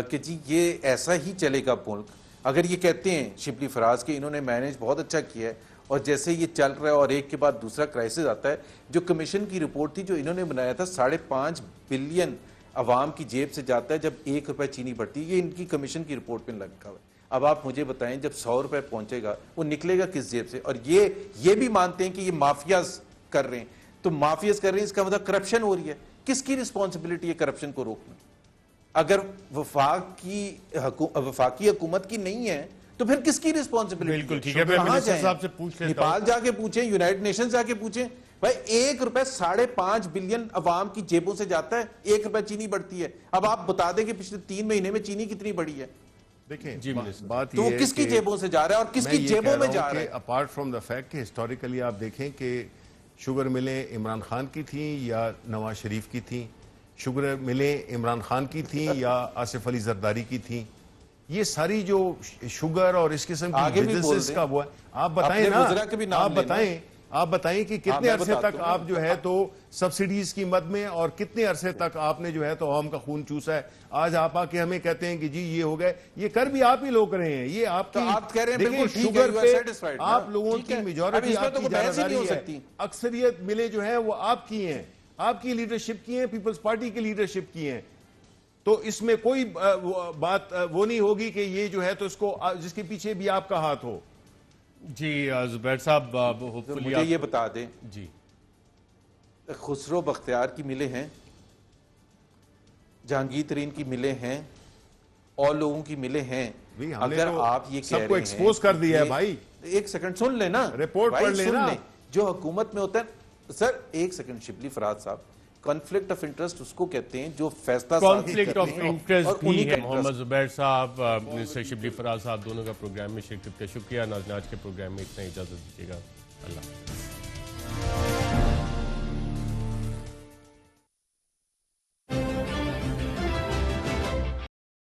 کہ جی یہ ایسا ہی چلے گا ملک، اگر یہ کہتے ہیں شبلی فراز کہ انہوں نے مینیج بہت اچھا کیا ہے اور جیسے یہ چل رہا ہے اور ایک کے بعد دوسرا کرائسس آتا ہے، جو کمیشن کی رپورٹ تھی جو انہوں نے بنایا تھا 5.5 بلین عوام کی جیب سے جاتا ہے جب 1 روپے چینی بڑھتی ہے، یہ ان کی کمیشن کی رپورٹ میں لگا ہوا ہے. اب آپ مجھے بتائیں جب 100 روپے پہنچے گا وہ نکلے گا کس جیب سے؟ اور یہ بھی مانتے ہیں کہ یہ مافیاز کر رہے ہیں، تو مافیاز کر رہے ہیں اس کا مطلب کرپشن ہو رہی ہے. کس کی رسپانسبلٹی ہے کرپشن کو روکنا؟ اگر وفاقی حکومت کی نہیں ہے تو پھر کس کی رسپانسبلٹی؟ بالکل ٹھیک ہے، میں منسٹر صاحب سے پوچھ لیتا ہوں. نیپال جا کے پوچھیں، یونائٹڈ نیشنز جا کے پوچھیں، بھائی 1 روپے 5.5 بلین عوام کی جیبوں سے جاتا ہے، 1 روپے چینی بڑھتی ہے. اب آپ بتا دیں کہ پچھلے 3 مہینے میں چینی کتنی بڑھی ہے؟ دیکھیں بات تو یہ کس کی جیبوں سے جا رہا ہے اور کس کی جیبوں میں جا رہا ہے؟ اپارٹ فرام دا فیکٹ کہ ہسٹوریکلی آپ دیکھیں کہ شوگر ملیں عمران خان کی تھیں یا نواز شریف کی تھیں، شوگر ملیں عمران خان کی تھیں یا آصف علی زرداری کی تھیں، یہ ساری جو شوگر اور اس قسم کی بزنسز کا وہ ہے. آپ بتائیں نا، آپ بتائیں کہ کتنے عرصے تک آپ جو ہے تو سبسیڈیز کی مد میں اور کتنے عرصے تک آپ نے جو ہے تو عوام کا خون چوسا ہے. آج آپ آ کے ہمیں کہتے ہیں کہ جی یہ ہو گئے، یہ کر بھی آپ ہی لوگ رہے ہیں. یہ آپ کی دیکھیں شوگر پہ آپ لوگوں کی میجورٹی آپ کی جانبداری ہے، اکثریت ملیں جو ہے وہ آپ کی ہیں، آپ کی لیڈرشپ کی ہیں، پیپلز پارٹی کی لیڈرشپ کی ہیں. تو اس میں کوئی بات وہ نہیں ہوگی کہ یہ جو ہے تو اس کو جس کے پیچھے بھی آپ کا ہاتھ ہو. جی زبیر صاحب مجھے یہ بتا دیں، جی خسرو بختیار کی ملیں ہیں، جہانگیر ترین کی ملیں ہیں، اور لوگوں کی ملیں ہیں. اگر آپ یہ کہہ رہے ہیں سب کو ایکسپوز کر دیا ہے بھائی، ایک سیکنڈ سن لینا، رپورٹ پڑھ لینا. جو حکومت میں ہوتا ہے سر، ایک سیکنڈ، شبلی فراز صاحب، کانفلکٹ آف انٹرسٹ اس کو کہتے ہیں جو فیصلہ کانفلکٹ آف انٹرسٹ بھی ہے. محمد زبیر صاحب، منسٹر شبلی فراز صاحب، دونوں کا پروگرام میں شرکت کا شکریہ. ناظرین آج کے پروگرام میں اتنا، اجازت دیجیے گا. اللہ